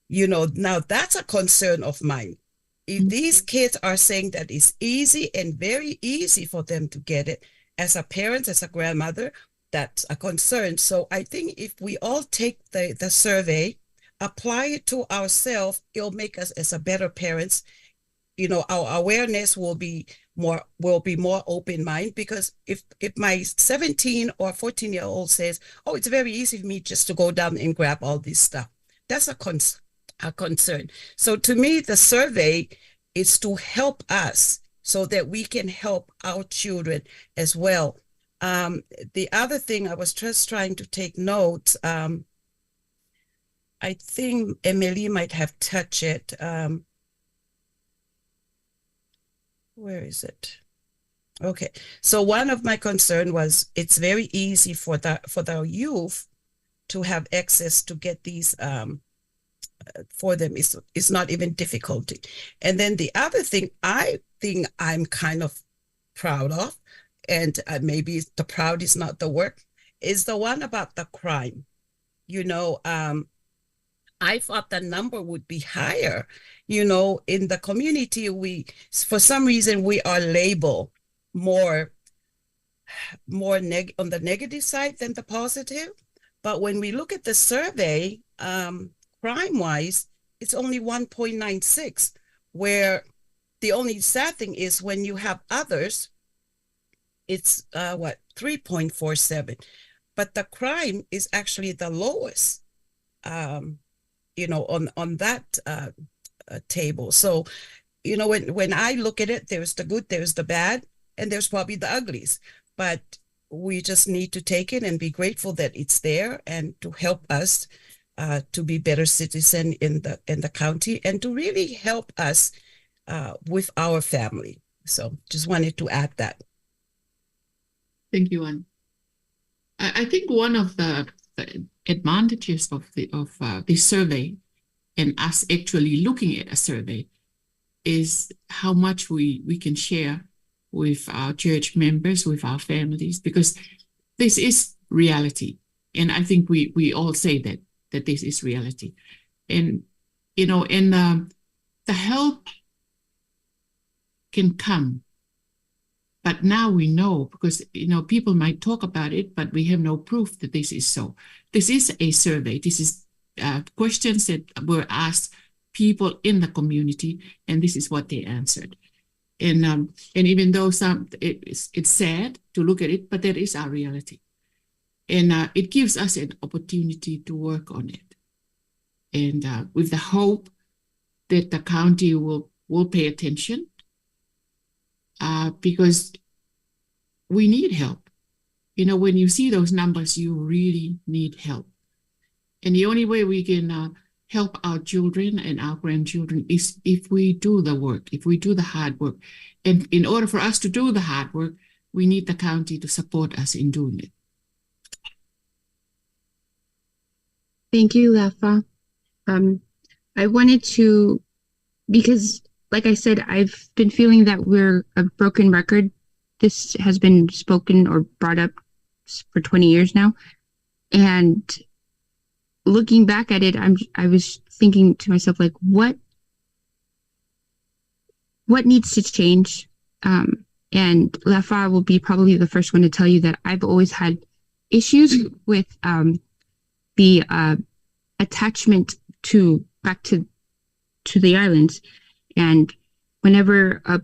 Now that's a concern of mine. If these kids are saying that it's easy and very easy for them to get it, as a parent, as a grandmother, that's a concern. So I think if we all take the survey, apply it to ourselves, it'll make us as a better parents. Our awareness will be more open mind, because if my 17 or 14-year-old says, oh, it's very easy for me just to go down and grab all this stuff, that's a concern. So to me, the survey is to help us so that we can help our children as well. The other thing, I was just trying to take notes. I think Emily might have touched it. Where is it? Okay. So one of my concern was it's very easy for the youth to have access to get these for them. It's not even difficulty. And then the other thing I think I'm kind of proud of, and maybe the proud is not the word, is the one about the crime. I thought the number would be higher. In the community, for some reason, we are labeled more on the negative side than the positive. But when we look at the survey, crime-wise, it's only 1.96, where the only sad thing is when you have others, it's 3.47. But the crime is actually the lowest, on that table. So, when I look at it, there's the good, there's the bad, and there's probably the uglies. But we just need to take it and be grateful that it's there, and to help us to be better citizen in the county, and to really help us with our family. So just wanted to add that. Thank you, Anne. I think one of the advantages of this survey, and us actually looking at a survey, is how much we can share with our church members, with our families, because this is reality. And I think we all say that this is reality. And, the help can come. But now we know, because, people might talk about it, but we have no proof that this is so. This is a survey. This is questions that were asked people in the community, and this is what they answered. And even though it's sad to look at it, but that is our reality. And it gives us an opportunity to work on it. And with the hope that the county will pay attention, because we need help. When you see those numbers, you really need help. And the only way we can help our children and our grandchildren is if we do the work, if we do the hard work. And in order for us to do the hard work, we need the county to support us in doing it. Thank you, Lafa. I wanted to, because like I said, I've been feeling that we're a broken record. This has been spoken or brought up for 20 years now. And looking back at it, I was thinking to myself, like, what needs to change? And Lafa will be probably the first one to tell you that I've always had issues with the attachment back to the islands. And whenever a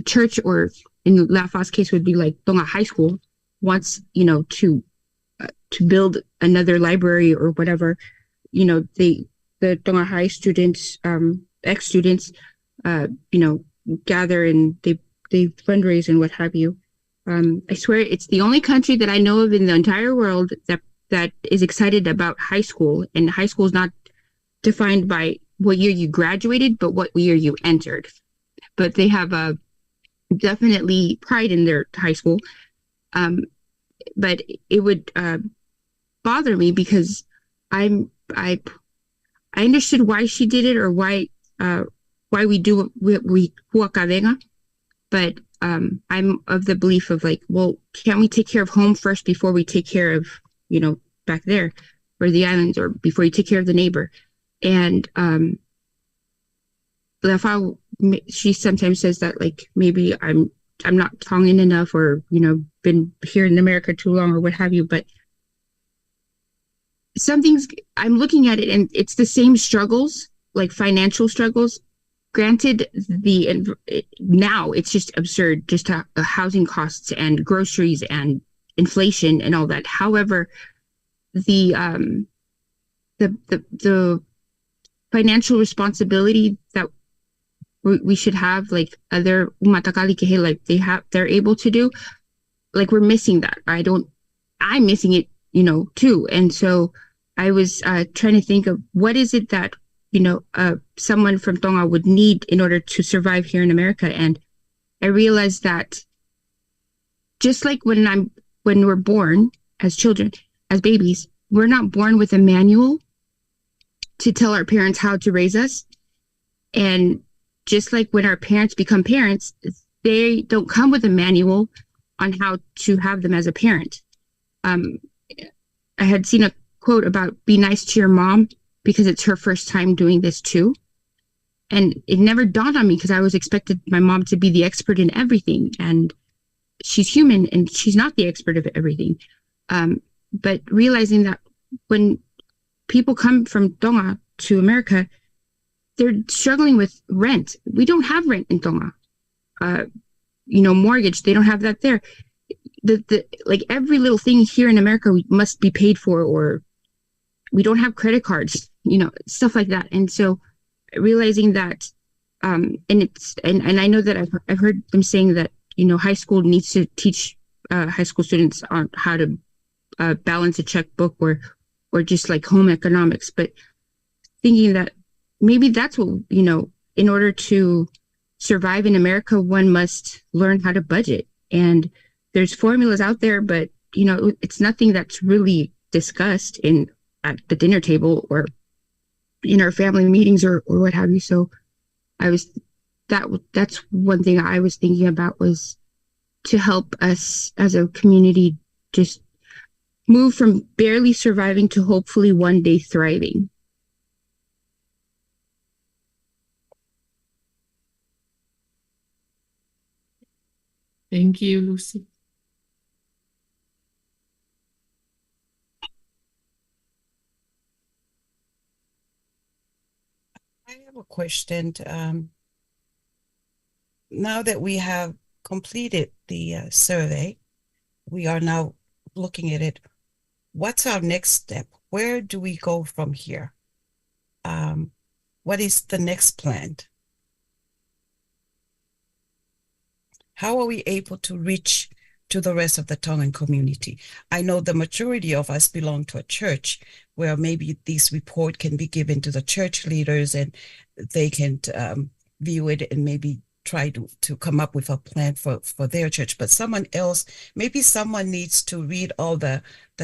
church, or in Lafa's case would be like Tonga High School, wants to build another library or whatever, the Tonga High students, ex-students, gather and they fundraise and what have you. I swear it's the only country that I know of in the entire world that is excited about high school, and high school is not defined by what year you graduated, but what year you entered. But they have definitely pride in their high school. But it would bother me because I understood why she did it, or why we do we huakavenga, but I'm of the belief of like, well, can't we take care of home first before we take care of back there or the islands, or before you take care of the neighbor? And Lafa, she sometimes says that like maybe I'm not Tongan enough, or been here in America too long, or what have you. But some things, I'm looking at it and it's the same struggles, like financial struggles. Granted, now it's just absurd, just housing costs and groceries and inflation and all that. However, the financial responsibility that we should have, like other umatakali kehe, like they're able to do, like we're missing that. I'm missing it, too. And so I was trying to think of what is it that someone from Tonga would need in order to survive here in America. And I realized that just like when we're born as children, as babies, we're not born with a manual to tell our parents how to raise us. And just like when our parents become parents, they don't come with a manual on how to have them as a parent. I had seen a quote about be nice to your mom because it's her first time doing this too. And it never dawned on me because I was expected my mom to be the expert in everything. And she's human and she's not the expert of everything. But realizing that when people come from Tonga to America, they're struggling with rent. We don't have rent in Tonga. mortgage. They don't have that there. Like every little thing here in America must be paid for, or we don't have credit cards, stuff like that. And so realizing that, and I know that I've heard them saying that, high school needs to teach high school students on how to balance a checkbook or just like home economics, but thinking that maybe that's what, in order to survive in America, one must learn how to budget. And there's formulas out there, but it's nothing that's really discussed at the dinner table or in our family meetings or what have you. So that's one thing I was thinking about, was to help us as a community just move from barely surviving to hopefully one day thriving. Thank you, Lucy. I have a question. Now that we have completed the survey, we are now looking at it. What's our next step? Where do we go from here? What is the next plan? How are we able to reach to the rest of the Tongan community? I know the majority of us belong to a church where maybe this report can be given to the church leaders and they can view it and maybe try to come up with a plan for their church. But maybe someone needs to read all the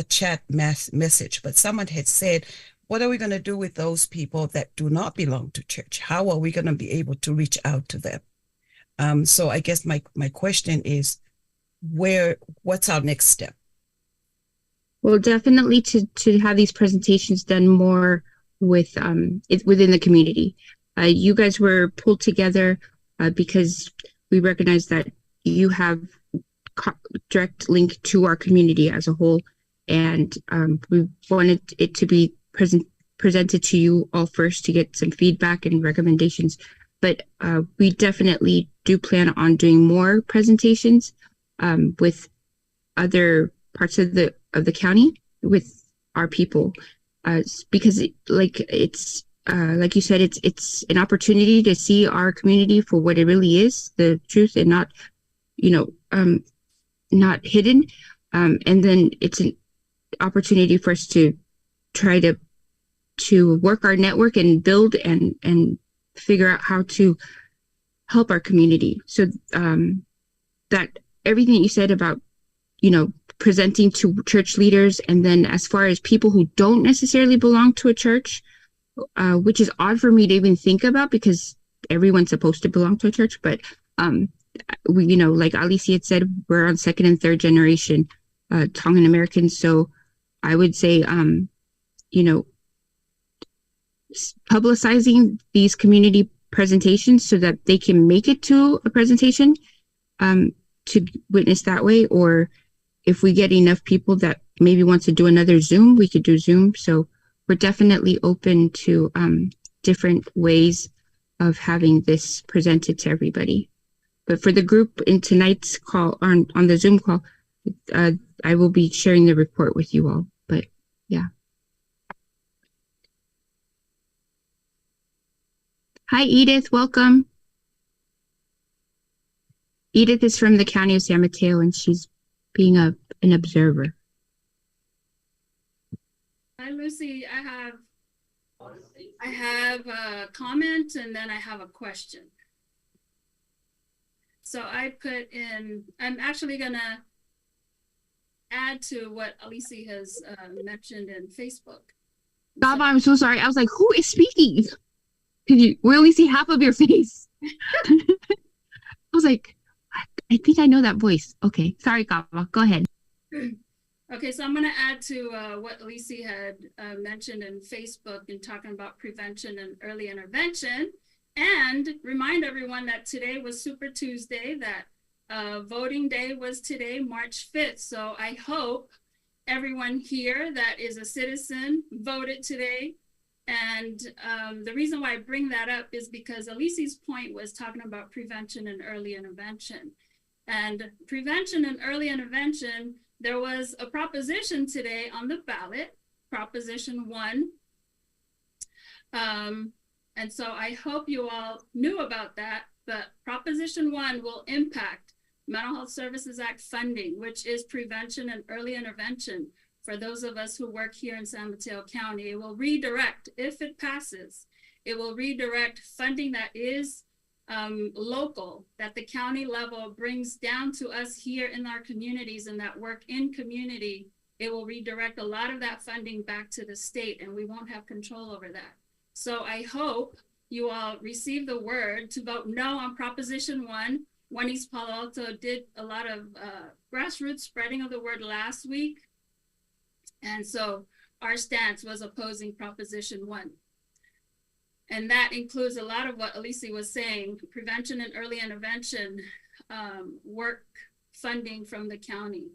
chat message, but someone had said, what are we going to do with those people that do not belong to church? How are we going to be able to reach out to them? So I guess my question is, what's our next step? Well, definitely to have these presentations done more with within the community. You guys were pulled together because we recognize that you have direct link to our community as a whole, and we wanted it to be presented to you all first to get some feedback and recommendations. But we definitely do plan on doing more presentations with other parts of the county with our people, because it's like you said, it's an opportunity to see our community for what it really is, the truth, and not not hidden. And then it's an opportunity for us to try to work our network and build and figure out how to help our community. So that everything that you said about, presenting to church leaders, and then as far as people who don't necessarily belong to a church, which is odd for me to even think about because everyone's supposed to belong to a church. But we, like Alicia had said, we're on second and third generation Tongan Americans. So I would say, publicizing these community presentations so that they can make it to a presentation to witness that way. Or if we get enough people that maybe want to do another Zoom, we could do Zoom. So we're definitely open to different ways of having this presented to everybody. But for the group in tonight's call, on the Zoom call, I will be sharing the report with you all. But yeah. Hi, Edith. Welcome. Edith is from the County of San Mateo, and she's being an observer. Hi, Lucy. I have a comment and then I have a question. So I put in, I'm actually going to add to what Alicia has mentioned in Facebook. Baba, I'm so sorry. I was like, who is speaking? We only see half of your face. I was like, I think I know that voice. Okay, sorry, Gaba. Go ahead. Okay, so I'm going to add to what Alicia had mentioned in Facebook in talking about prevention and early intervention, and remind everyone that today was Super Tuesday, that voting day was today, March 5th. So I hope everyone here that is a citizen voted today. And the reason why I bring that up is because Alicia's point was talking about prevention and early intervention. And prevention and early intervention, there was a proposition today on the ballot, Proposition 1. And so I hope you all knew about that, but Proposition 1 will impact Mental Health Services Act funding, which is prevention and early intervention for those of us who work here in San Mateo County. It will redirect, if it passes, it will redirect funding that is local, that the county level brings down to us here in our communities and that work in community. It will redirect a lot of that funding back to the state, and we won't have control over that. So I hope you all receive the word to vote no on Proposition 1. Juanice Palo Alto did a lot of grassroots spreading of the word last week. And so our stance was opposing Proposition 1. And that includes a lot of what Elise was saying, prevention and early intervention, work funding from the county.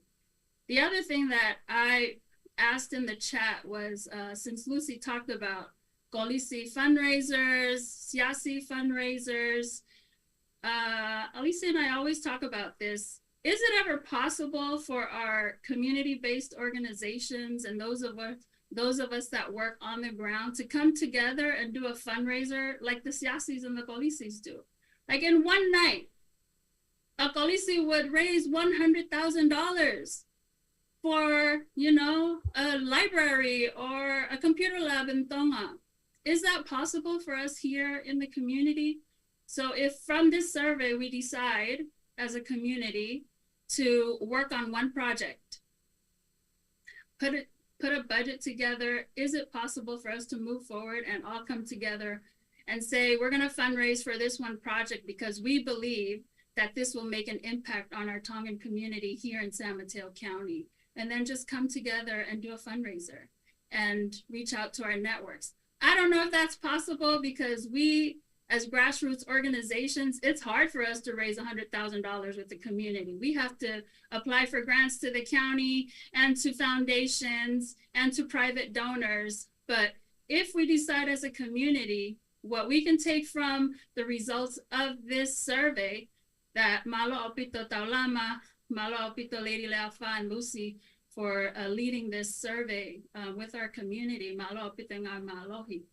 The other thing that I asked in the chat was, since Lucy talked about Kolisi fundraisers, Siasi fundraisers, Elise and I always talk about this. Is it ever possible for our community-based organizations and those of us that work on the ground to come together and do a fundraiser like the Siasis and the Kolisis do? Like in one night, a Kolisi would raise $100,000 for, you know, a library or a computer lab in Tonga. Is that possible for us here in the community? So if from this survey we decide as a community to work on one project, put a budget together, is it possible for us to move forward and all come together and say, we're gonna fundraise for this one project because we believe that this will make an impact on our Tongan community here in San Mateo County, and then just come together and do a fundraiser and reach out to our networks. I don't know if that's possible because we, as grassroots organizations, it's hard for us to raise $100,000 with the community. We have to apply for grants to the county and to foundations and to private donors. But if we decide as a community, what we can take from the results of this survey that Malo Opito Taulama, Malo Opito Lady Leafa and Lucy for leading this survey with our community, Malo Opito Ngā Malohi.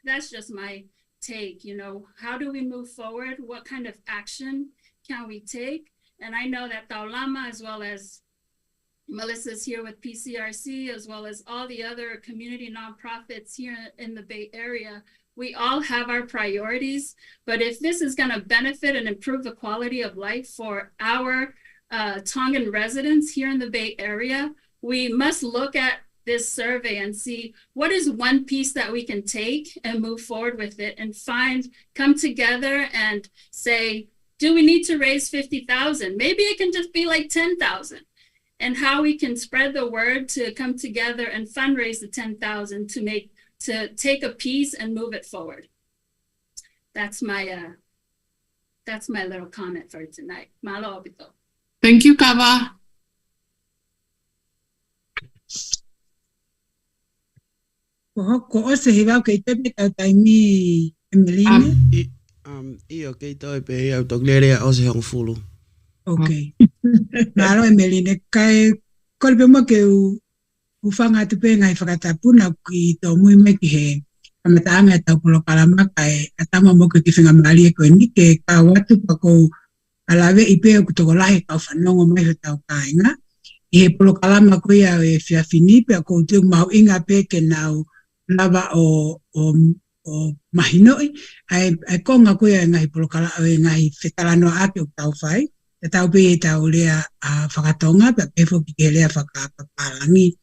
That's just my take, you know, how do we move forward? What kind of action can we take? And I know that Taulama, as well as Melissa's here with PCRC, as well as all the other community nonprofits here in the Bay Area, we all have our priorities. But if this is going to benefit and improve the quality of life for our Tongan residents here in the Bay Area, we must look at this survey and see what is one piece that we can take and move forward with it and come together and say, do we need to raise 50,000? Maybe it can just be like 10,000, and how we can spread the word to come together and fundraise the 10,000 to take a piece and move it forward. That's my little comment for tonight. Malo Obito. Thank you, Kava. Ko o se hiwa ke te peta taimi Emeline. Io ke toi pe au toglere o se hong fulu. Okay. Naro Emeline kai kolpe mo ke u fanga te pe ngai whakatapuna ki tō mui me ki he kamataanga tau pulo kalama kai atama mo ke whiwhinga maali e koe ni ke ka watu pa kou alawe i pe o kutoko lahi kau whanongo mai ho tau kāinga. I he pulo kalama koe au e whiawhini pe a kou tū mau inga pe ke nau lava o mahinoi ai konga koe e ngahi pulo kalama e ngahi whetarano ake o tau whai. Te tau pe e tau lea whakatonga pe a pefo ki ke lea whakapalangi.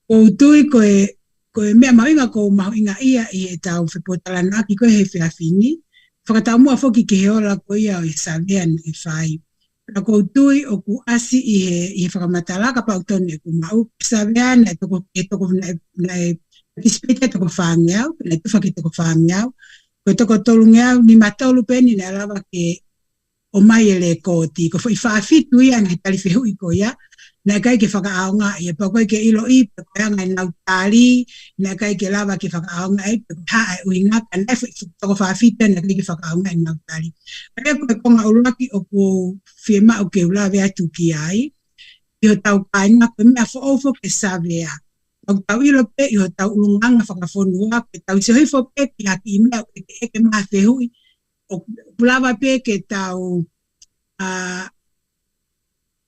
Ko tui koe mea mawinga ko mawinga ia i e tau whipotalana ki koe he whiawhini. Whakatau mua whoki ke he ola ko ia o e savean e whai. Pera ko tui o ku asi i he whakamatalaka pa utoni e ku mau. Savean e toko na e participate e toko whangiau, na e tuwha ki toko whangiau. Koe toko tolu ngeau ni matolu peni na alawa ke o mai e le kōti. Ko whaafitu ia ngai tali whihui ko ia. Nā kai ke whakaaonga ia pa koe ke ilo I pa koe ngai nau tali. Nā kai ke lava ke whakaaonga I pa koe haa e uinga. Ka nai whako whaafitu nā kai ke whakaaonga I nau tali. Kaya koe konga uruaki o ko whiema o ke ulawe atu ki ai. I ho tau kainga koe mea whaofo ke savea. Au tau ilo pe I ho tau ulunganga whakafonua. Ke tau se hoifo pe ki haki I mea o ke eke maa whihui. O ulawa pe ke tau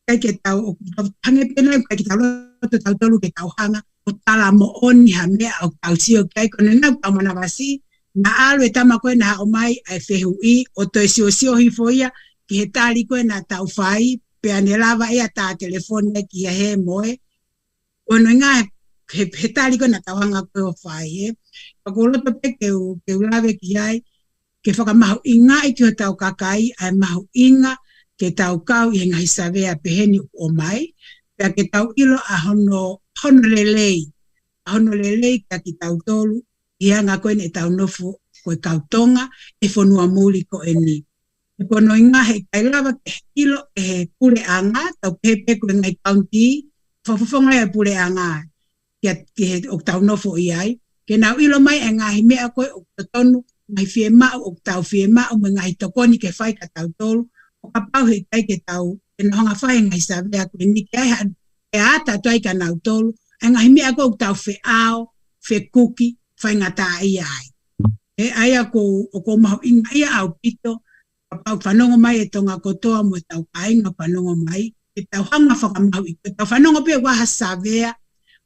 kai ke tau o tange pena kai ke tau loto tau tolu ke tau hanga o tala mo oni ha mea o tau sio kai kone nau tau manawasi na alu e tama koe na ha o mai ai whihui o toi sio sio hifoia ki he tali koe na tau whai pe ane lava ea ta telefone ki he moe ono inga he tali koe na tau hanga koe o whai Pako loto pe ke ulawe ki ai ke whakamahu inga I ki ho tau kakai ai mahu inga ke tau kau I ngai savea peheni o mai, pea ke tau ilo a hono lelei. A hono lelei ka ki tau tolu, I anga koe ne tau nofu koe kau tonga, e whanua muli ko e ni. E kono inga he kai lava ke ilo e he pule anga, tau pepe koe ngai kaunti, whawhawhonga e pule anga, ki he o tau nofu I ai. Ke nau ilo mai e ngahi mea koe o tonu, ngai fie mao o tau fie mao, me ngai tokoni ke whai ka tau tolu, o ka pau he kai ke tau, e na honga whae ngai savea koe ni ke ai e ata toi ka nau tolu, e ngahi mea koe o tau whe ao, whe kuki, whai ngata I ai. E aia ko o ko mahu inga ia au pito, ka pau whanongo mai e tonga kotoa mo tau kainga whanongo mai, e tau hanga whakamahu I koe, tau whanongo pe waha savea,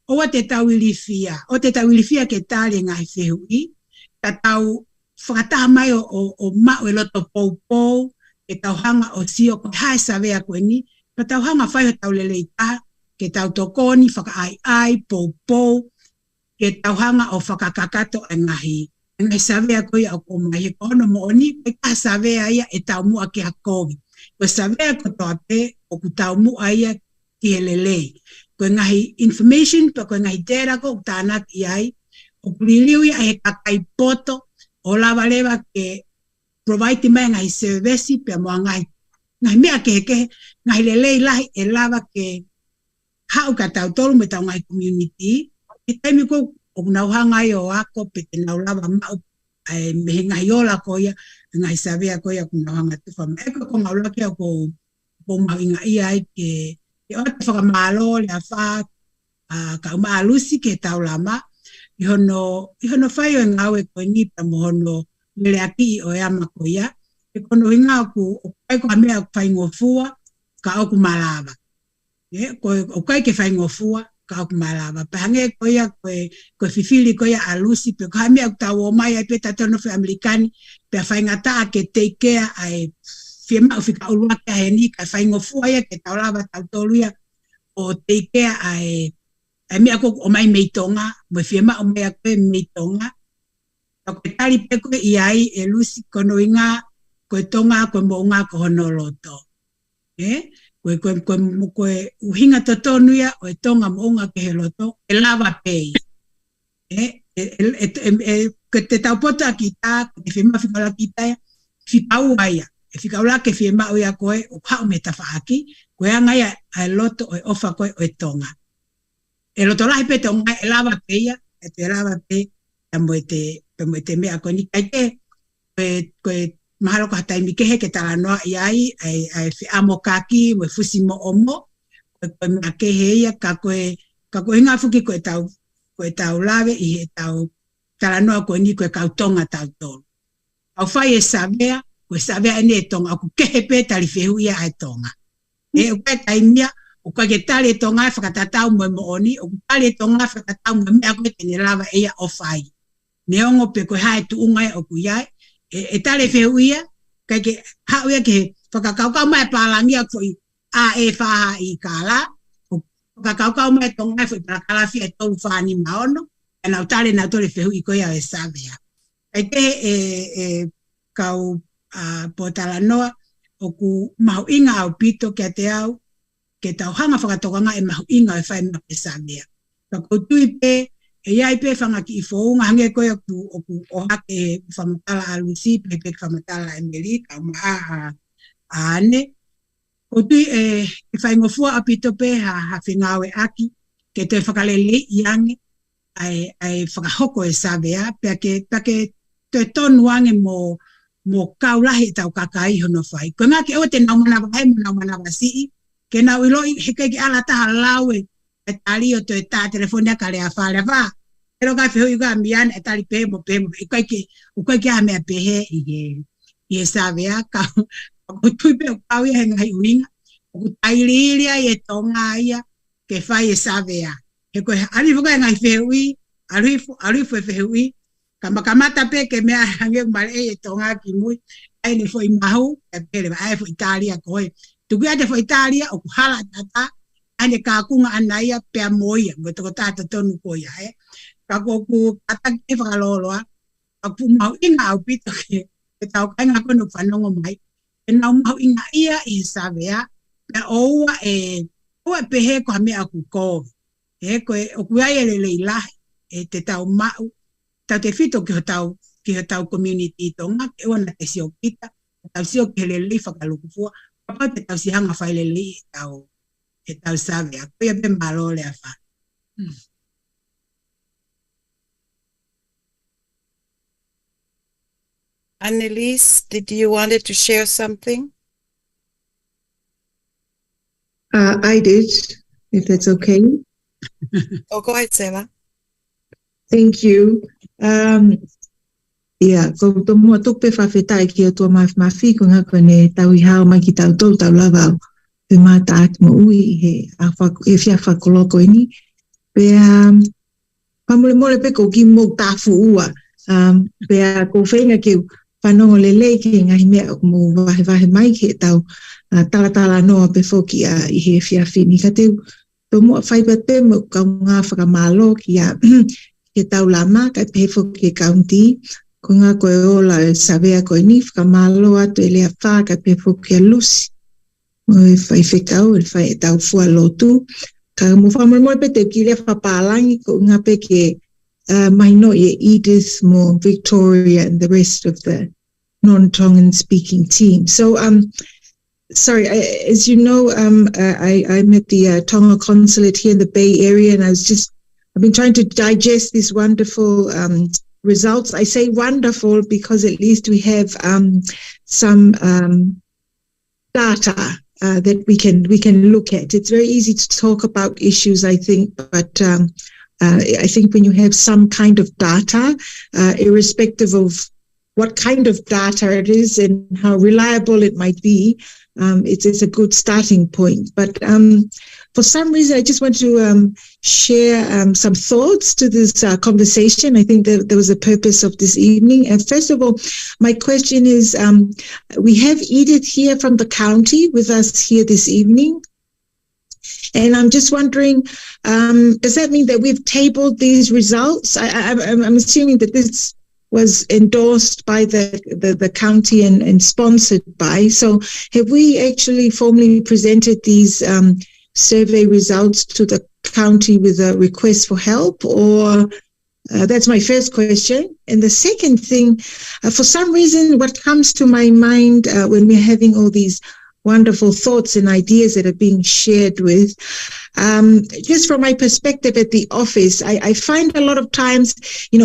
o te tau ilifia, o te tau ilifia ke tali ngai whihui, ka tau whakataha mai o mao e loto pou pou, ke tau hanga o sio ko hae savea koe ni, ka tau hanga whai o tau lelei taha, ke tau tokoni, whaka ai, pou pou, ke tau hanga o whakakakato e ngahi. E ngahi savea koe au komai, he kono mo oni, koe ka savea ia e tau mua ke hakovi. Koe savea ko toa pe, o ku tau mua ia ki he lelei. Koe ngahi information, koe ngahi tera ko, tānak I ai, o kuliliu ia he kakai poto, o lava lewa ke provide mai ngai service pe mo ngai mea ke ngai lelei lahi e lava ke hau ka tau tolu me tau ngai community e taimi ko o nau hanga I o ako pe te nau lava mau me ngai ola ko ia ngai savea ko ia ku nau hanga tufa me ko ko ngau laki ko mau inga I ai ke o te whakamalo le a wha ka umaalusi ke tau lama I hono whai o ngau e koe ni pa mo hono mele aki o ea mako ia, e kono hinga ku o kai ko mea whai ngofua, ka oku malava. O kai ke whai ngofua, ka oku malava. Pahange ko ia koe fifili ko ia alusi, pe ko hamea ku tau o mai ai pe tatono whi Amerikani, pe a whai ngata ke take care ai whiema ufika ulua ke heni, ka whai ngofua ia ke tau lava tau tolu ia, o take care ai mea ko o mai meitonga, mo whiema o mea koe meitonga, Koe tali pe koe I ai e lusi kono inga koe tonga koe mo unga ko hono loto. Koe uhinga totonu ia o e tonga mo unga ke he loto e lava pei. Koe te tau poto a kita, koe te whima whikaula kita ia, whikau aia. E whikaula ke whima o ia koe o hao me tawhaaki, koe anga ia a loto o e ofa koe o e tonga. E loto lahi pe tonga e lava pei ia, e te lava pei, mo te mea koe ni kai te koe mahalo ko hatai mikehe ke tala noa I ai whi amo kaki mo fusi mo omo koe mea kehe ia ka koe hinga fuki koe tau lawe I he tau tala noa koe ni koe kau tonga tau tolu au whai e savea koe savea ene e tonga aku kehe pe tali whihu ia ai tonga o koe taimia o koe ke tali e tonga whakatatau mo oni o tali e tonga whakatatau mo mea koe tene lawa ia o whai neongo pe koe hae tu ungai o kuyai, e tale whihu ia, kai ke hau ia ke whakakaukau mai pālangia koe a e whaha I kāla, whakakaukau mai tongai fo I parakalafi e tolu whani maono, e nau tale nau tole whihu I koe au e savea. Kai ke kau po tala noa, o ku mahu inga au pito ke te au, ke tau hanga whakatokanga e mahu inga e whai ma pe savea. Kako tui pe, e iai pe whanga ki I whounga hange koe o hake whamatala alusi, pe whamatala emeli, ka umaa ane. O tui e whaingofua apito pe ha whingawe aki, ke te whakalele iange, ai whakahoko e savea, pia ke te tonu ange mo kaulahi tau kakai hono whai. Ko ngā ke o te naumana wahai mo naumana wasii, ke nau iloi heke ki ala taha laue, e tali o te tā telefonia ka lea whare wā. Pero kai whihu i ka mian e tali pēmo, ukai ki a mea pehe i e savea, ka o tui pe o kau ia he ngai uinga, o tairiria i e tonga ia, ke whai e savea. He koe arifu kai ngai whihui, arifu e whihui, kamata pe ke mea hange mare e tonga ki mui, ai ni fo i mahu, e pere wa ai fo Italia koe. Tuku ate fo Italia, o kuhala tata, ane ka kunga anaia pea moia, mo toko tata tonu koia, Kako ku kata ke whakaloloa, aku mau inga au pito ke tau kai ngā kono whanongo mai, e nau mau inga ia i savea, pe oua pehe ko hame aku kō. Koe o kuai e lele ilahi, e te tau mau, tau te whito ki ho tau community tonga, ke wana te sio kita, tau sio ki lele whakalukufua, papa te tau sihanga whai lele e tau savea, koe e pe malo lea wha. Annelise, did you wanted to share something? I did, if that's okay. Oh, go ahead, Sarah. Thank you. Ko to mo tupe whawhetai ki o tō mawhi ko ngā kone tau I hao mai ki tau tau lavau pe mata atu mo ui he whia whakoloko ini. Pea pamole pe ko ki mo tāfu ua. Pea ko whenga ki whanongo lele ki ngahi mea mo wahe mai ki tau tala noa pe whoki I he whia whini. Ka teu tō mo whaipa mo kau ngā whakamalo ki ke tau lama kai pe whoki e kaunti. Ko ngā koe ola e savea koe ni whakamalo atu e lea whā kai pe whoki a lusi. Mo e whai whekau e whai e tau fua lotu. Ka mo whamamo pe te ki lea whapalangi ko ngā pe ke Maino e Edith, Mo, Victoria, and the rest of the non-Tongan speaking team. So, sorry, as you know, I'm at the Tonga consulate here in the Bay Area, and I've been trying to digest these wonderful results. I say wonderful because at least we have some data that we can look at. It's very easy to talk about issues, I think, but I think when you have some kind of data, irrespective of what kind of data it is and how reliable it might be, it's a good starting point. But for some reason, I just want to share some thoughts to this conversation. I think that there was a purpose of this evening. And first of all, my question is, we have Edith here from the county with us here this evening. And I'm just wondering, does that mean that we've tabled these results? I'm assuming that this was endorsed by the county and sponsored by. So have we actually formally presented these survey results to the county with a request for help? Or that's my first question. And the second thing, for some reason, what comes to my mind when we're having all these wonderful thoughts and ideas that are being shared with. Just from my perspective at the office, I find a lot of times,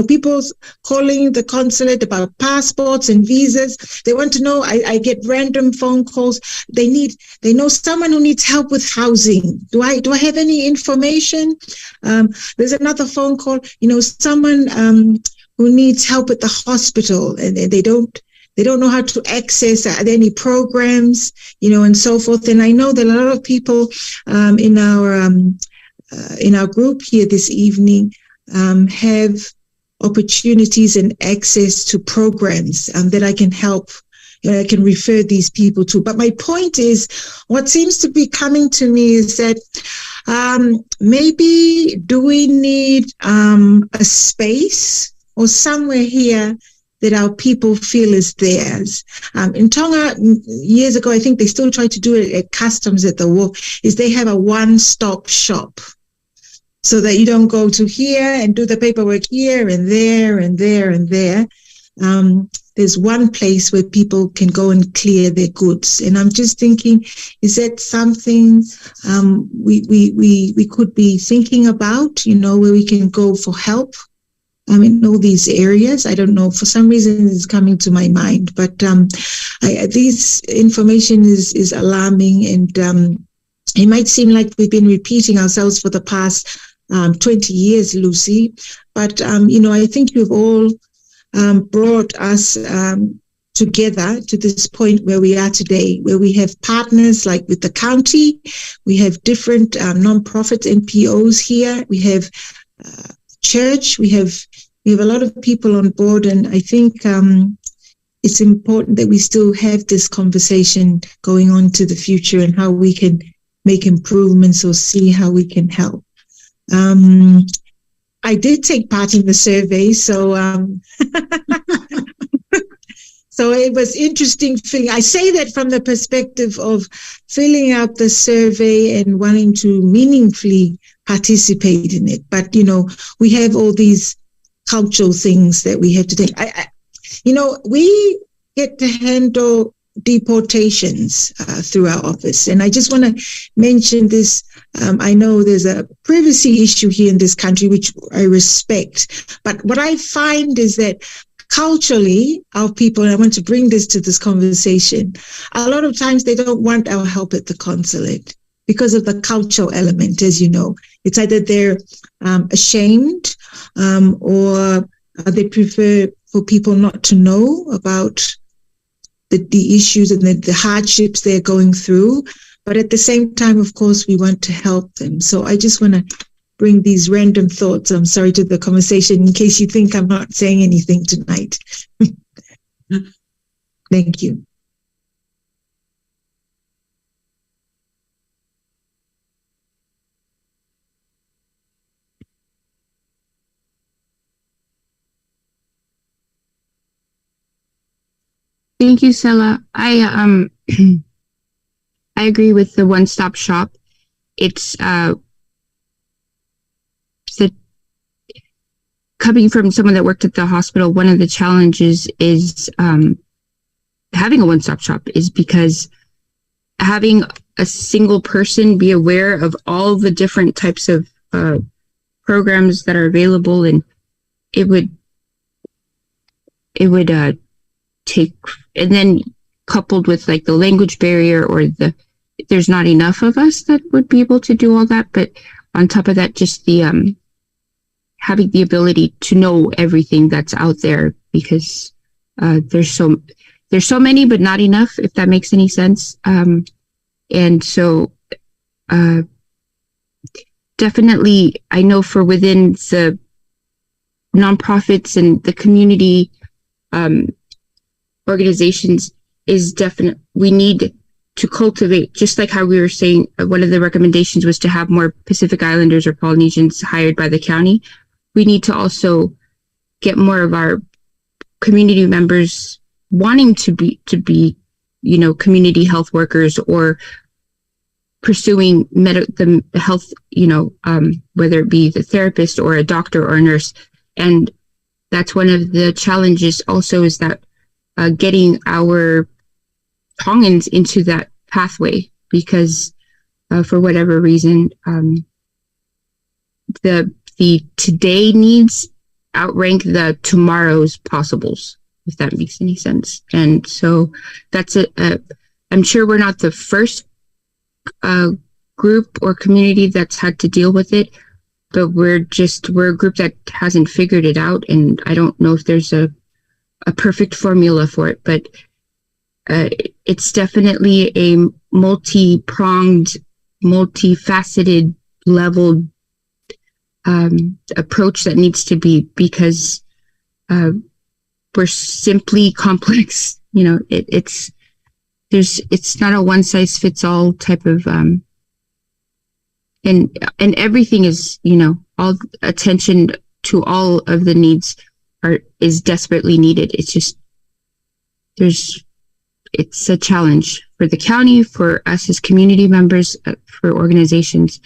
people calling the consulate about passports and visas. They want to know, I get random phone calls. They know someone who needs help with housing. Do I have any information? There's another phone call, someone who needs help at the hospital and they don't know how to access any programs, and so forth. And I know that a lot of people in our group here this evening have opportunities and access to programs that I can help. I can refer these people to. But my point is, what seems to be coming to me is that maybe do we need a space or somewhere here that our people feel is theirs. In Tonga, years ago, I think they still try to do it at customs at the wharf, is they have a one-stop shop so that you don't go to here and do the paperwork here and there and there and there. there's one place where people can go and clear their goods. And I'm just thinking, is that something we could be thinking about, where we can go for help? In all these areas. I don't know, for some reason it's coming to my mind, but this information is alarming, and it might seem like we've been repeating ourselves for the past 20 years, Lucy, but I think you've all brought us together to this point where we are today, where we have partners like with the county, we have different non-profit NPOs here, we have church, we have a lot of people on board, and I think it's important that we still have this conversation going on to the future and how we can make improvements or see how we can help. I did take part in the survey, so so it was interesting feeling. I say that from the perspective of filling out the survey and wanting to meaningfully participate in it. But, we have all these cultural things that we have to take. We get to handle deportations through our office. And I just want to mention this. I know there's a privacy issue here in this country, which I respect. But what I find is that culturally, our people, and I want to bring this to this conversation, a lot of times they don't want our help at the consulate because of the cultural element, as you know. It's either they're ashamed or they prefer for people not to know about the issues and the hardships they're going through. But at the same time, of course, we want to help them. So I just want to bring these random thoughts, I'm sorry, to the conversation in case you think I'm not saying anything tonight. Thank you. Thank you, Sela. I agree with the one-stop shop. It's coming from someone that worked at the hospital. One of the challenges is having a one-stop shop is because having a single person be aware of all the different types of programs that are available, and it would take, and then coupled with like the language barrier or there's not enough of us that would be able to do all that. But on top of that, just the having the ability to know everything that's out there, because there's so many, but not enough, if that makes any sense. And so definitely, I know for within the nonprofits and the community organizations is definite. We need to cultivate, just like how we were saying, one of the recommendations was to have more Pacific Islanders or Polynesians hired by the county. We need to also get more of our community members wanting to be, community health workers or pursuing the health, whether it be the therapist or a doctor or a nurse. And that's one of the challenges also, is that getting our Tongans into that pathway, because for whatever reason, the today needs outrank the tomorrow's possibles, if that makes any sense. And so that's I'm sure we're not the first group or community that's had to deal with it, but we're a group that hasn't figured it out. And I don't know if there's a perfect formula for it, but it's definitely a multi-pronged, multifaceted, leveled approach that needs to be, because we're simply complex. It's not a one size fits all type of and everything is, all attention to all of the needs is desperately needed. It's just it's a challenge for the county, for us as community members, for organizations.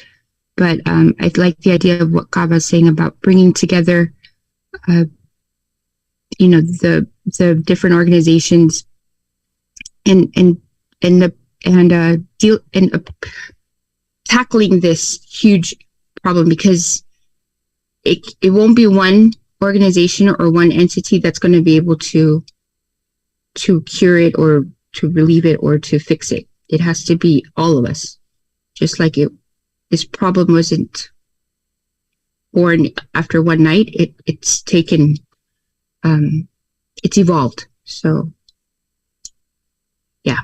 But I like the idea of what Kava's saying about bringing together the different organizations and tackling this huge problem, because it won't be one organization or one entity that's going to be able to cure it or to relieve it or to fix it. It has to be all of us. Just like this problem wasn't born after one night. It's taken, it's evolved. So, yeah.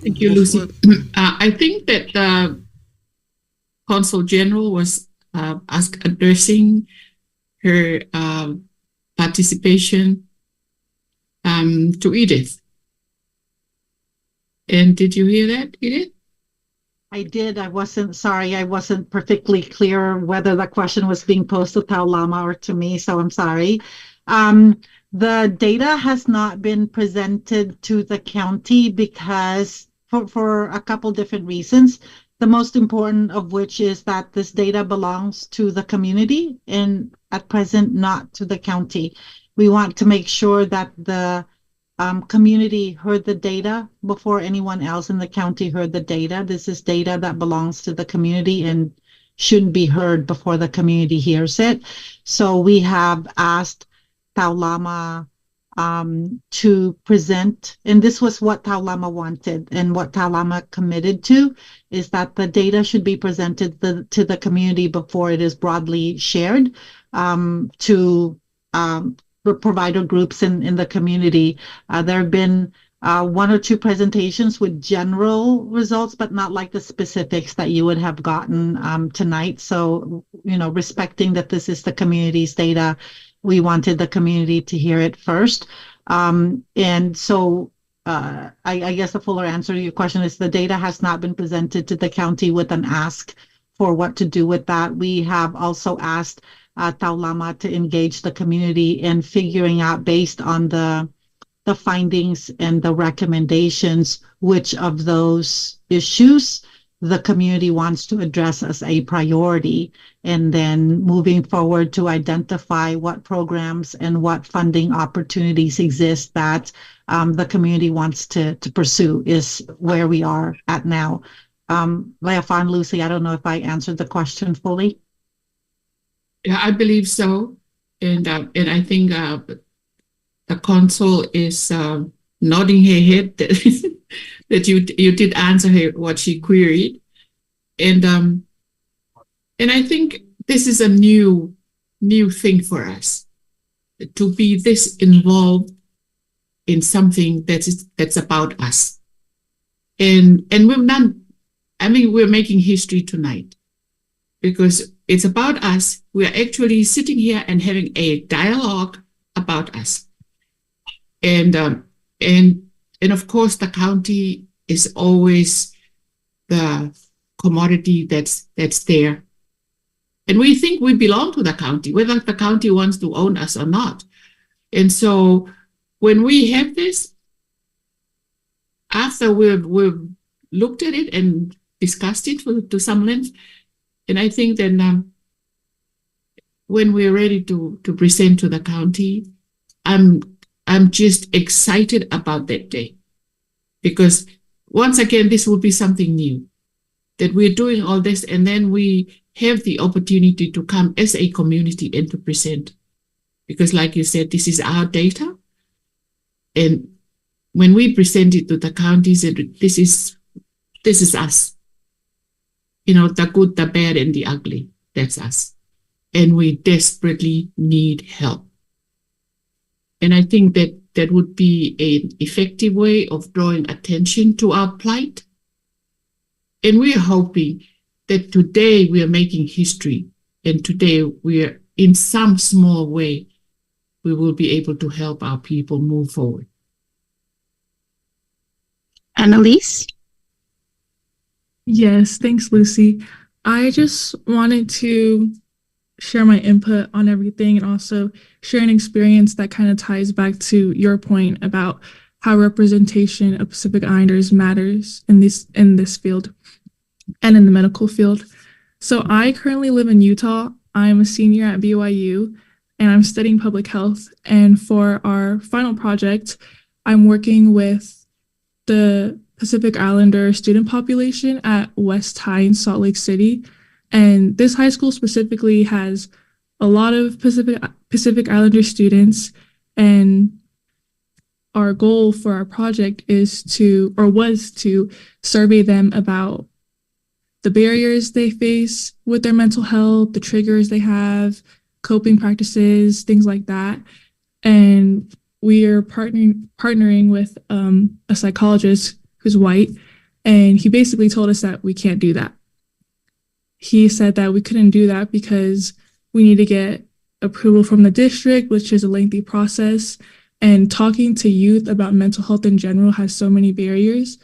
Thank you, Lucy. I think that the Consul General was addressing her participation to Edith. And did you hear that, Edith? I did. I wasn't perfectly clear whether the question was being posed to Taulama or to me, so I'm sorry. The data has not been presented to the county because for a couple different reasons. The most important of which is that this data belongs to the community and at present not to the county. We want to make sure that the community heard the data before anyone else in the county heard the data. This is data that belongs to the community and shouldn't be heard before the community hears it. So we have asked Taulama to present, and this was what Taulama wanted and what Taulama committed to, is that the data should be presented to the community before it is broadly shared to provider groups in the community. There have been one or two presentations with general results, but not like the specifics that you would have gotten tonight. So, respecting that this is the community's data, we wanted the community to hear it first. And so I guess the fuller answer to your question is the data has not been presented to the county with an ask for what to do with that. We have also asked Taulama to engage the community in figuring out, based on the findings and the recommendations, which of those issues the community wants to address as a priority, and then moving forward to identify what programs and what funding opportunities exist that the community wants to pursue is where we are at now. Leafan, Lucy, I don't know if I answered the question fully. Yeah, I believe so. And I think the consul is nodding her head that you did answer her what she queried, and I think this is a new thing for us to be this involved in something that's about us, and we've done. I mean, we're making history tonight because it's about us. We are actually sitting here and having a dialogue about us, and of course, the county is always the commodity that's there. And we think we belong to the county, whether the county wants to own us or not. And so when we have this, after we've looked at it and discussed it to some length, and I think then when we're ready to present to the county, I'm just excited about that day. Because once again, this will be something new, that we're doing all this, and then we have the opportunity to come as a community and to present. Because like you said, this is our data. And when we present it to the counties, this is us. The good, the bad, and the ugly, that's us. And we desperately need help. And I think that would be an effective way of drawing attention to our plight. And we are hoping that today we are making history, and today we are, in some small way, we will be able to help our people move forward. Annalise? Yes, thanks, Lucy. I just wanted to share my input on everything and also share an experience that kind of ties back to your point about how representation of Pacific Islanders matters in this field and in the medical field. So I currently live in Utah. I'm a senior at BYU, and I'm studying public health. And for our final project, I'm working with the Pacific Islander student population at West High in Salt Lake City. And this high school specifically has a lot of Pacific Islander students. And our goal for our project was to survey them about the barriers they face with their mental health, the triggers they have, coping practices, things like that. And we are partnering with a psychologist who's white, and he basically told us that we can't do that. He said that we couldn't do that because we need to get approval from the district, which is a lengthy process. And talking to youth about mental health in general has so many barriers.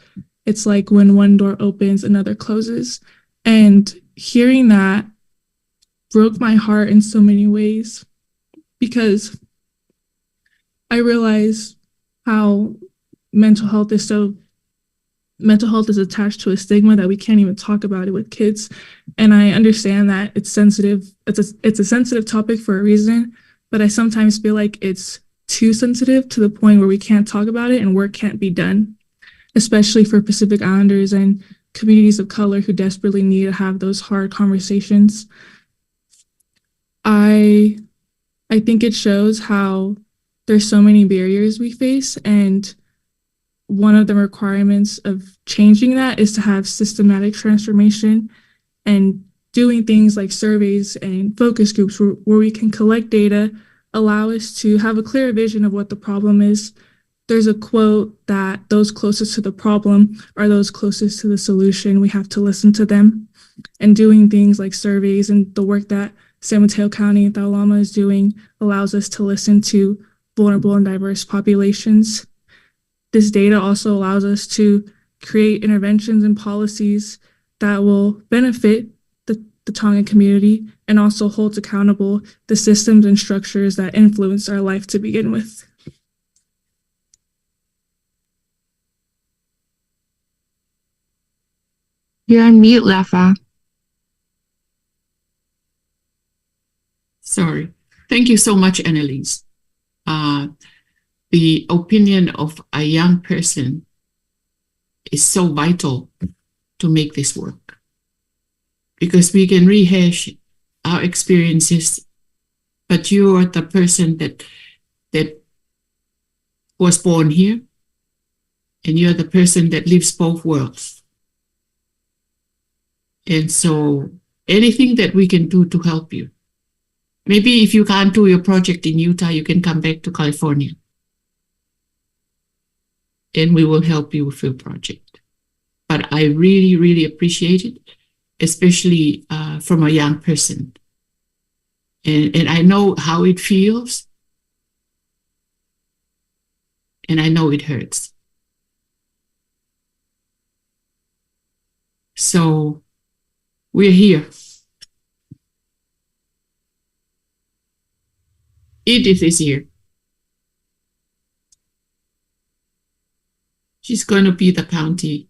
It's like when one door opens, another closes. And hearing that broke my heart in so many ways, because I realized how mental health is attached to a stigma that we can't even talk about it with kids. And I understand that it's sensitive. It's a sensitive topic for a reason, but I sometimes feel like it's too sensitive to the point where we can't talk about it and work can't be done, especially for Pacific Islanders and communities of color who desperately need to have those hard conversations. I think it shows how there's so many barriers we face, and one of the requirements of changing that is to have systematic transformation and doing things like surveys and focus groups where we can collect data, allow us to have a clear vision of what the problem is. There's a quote that those closest to the problem are those closest to the solution. We have to listen to them. And doing things like surveys and the work that San Mateo County and Taulama is doing allows us to listen to vulnerable and diverse populations. This data also allows us to create interventions and policies that will benefit the Tongan community and also holds accountable the systems and structures that influence our life to begin with. You're on mute, Lafa. Sorry. Thank you so much, Annalise. The opinion of a young person is so vital to make this work, because we can rehash our experiences, but you are the person that was born here, and you're the person that lives both worlds. And so anything that we can do to help you. Maybe if you can't do your project in Utah, you can come back to California, and we will help you with your project. But I really, really appreciate it, especially from a young person. And I know how it feels, and I know it hurts. So we're here. Edith is here. She's going to be the county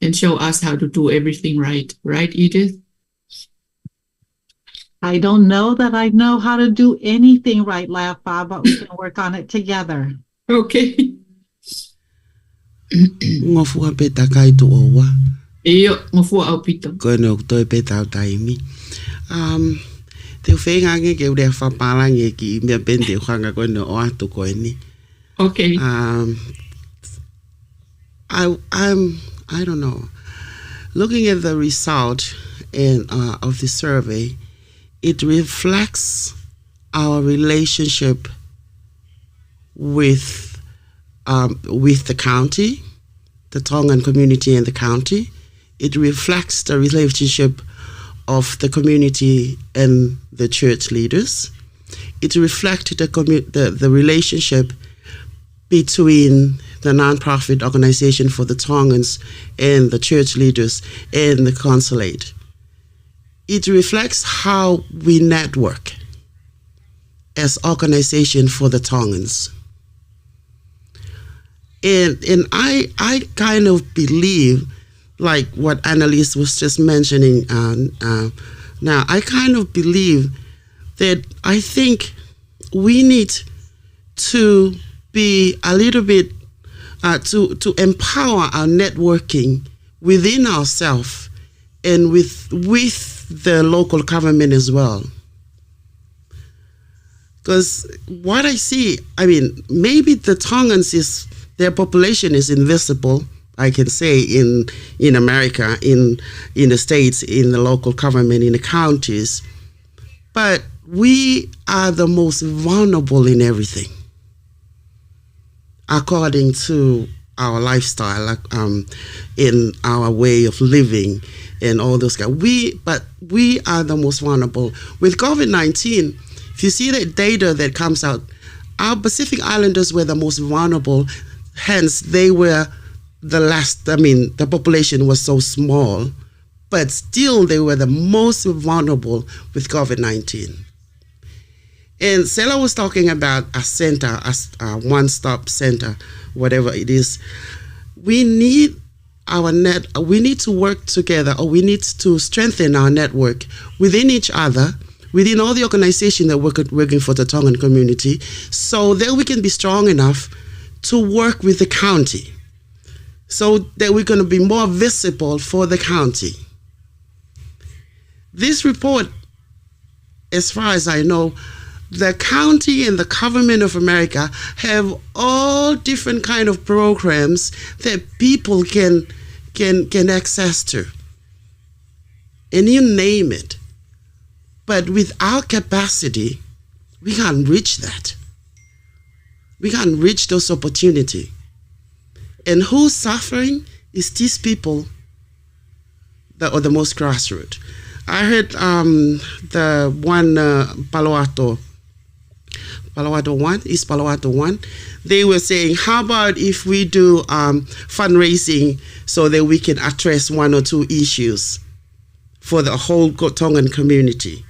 and show us how to do everything right. Right, Edith? I don't know that I know how to do anything right, Lafa, but we can work on it together. Okay. Ngofua peta kai tu owa. Iyo, ngofua au pito. Kono toi peta taimi. Te whenga nge ke ure whapala nge ki mea pente whanga kono o atu koe ni. Okay. I don't know. Looking at the result of the survey, it reflects our relationship with the county, the Tongan community and the county. It reflects the relationship of the community and the church leaders. It reflects the relationship between the nonprofit organization for the Tongans and the church leaders and the consulate. It reflects how we network as organization for the Tongans. And I kind of believe, like what Annalise was just mentioning now, I kind of believe that I think we need to be a little bit to empower our networking within ourselves and with the local government as well. Because what I see, I mean, maybe the Tongans their population is invisible, I can say, in America, in the states, in the local government, in the counties, but we are the most vulnerable in everything, according to our lifestyle, in our way of living, and all those guys. But we are the most vulnerable. With COVID-19, if you see the data that comes out, our Pacific Islanders were the most vulnerable. Hence, they were the last. I mean, the population was so small, but still they were the most vulnerable with COVID-19. And Sela was talking about a center, a one-stop center, whatever it is. We need we need to work together, or we need to strengthen our network within each other, within all the organizations that work working for the Tongan community, so that we can be strong enough to work with the county, so that we're going to be more visible for the county. This report, as far as I know, the county and the government of America have all different kind of programs that people can access to. And you name it. But with our capacity, we can't reach that. We can't reach those opportunities. And who's suffering is these people that are the most grassroots. I heard the one Palo Alto 1, East Palo Alto 1, they were saying, how about if we do fundraising so that we can address 1 or 2 issues for the whole Tongan community?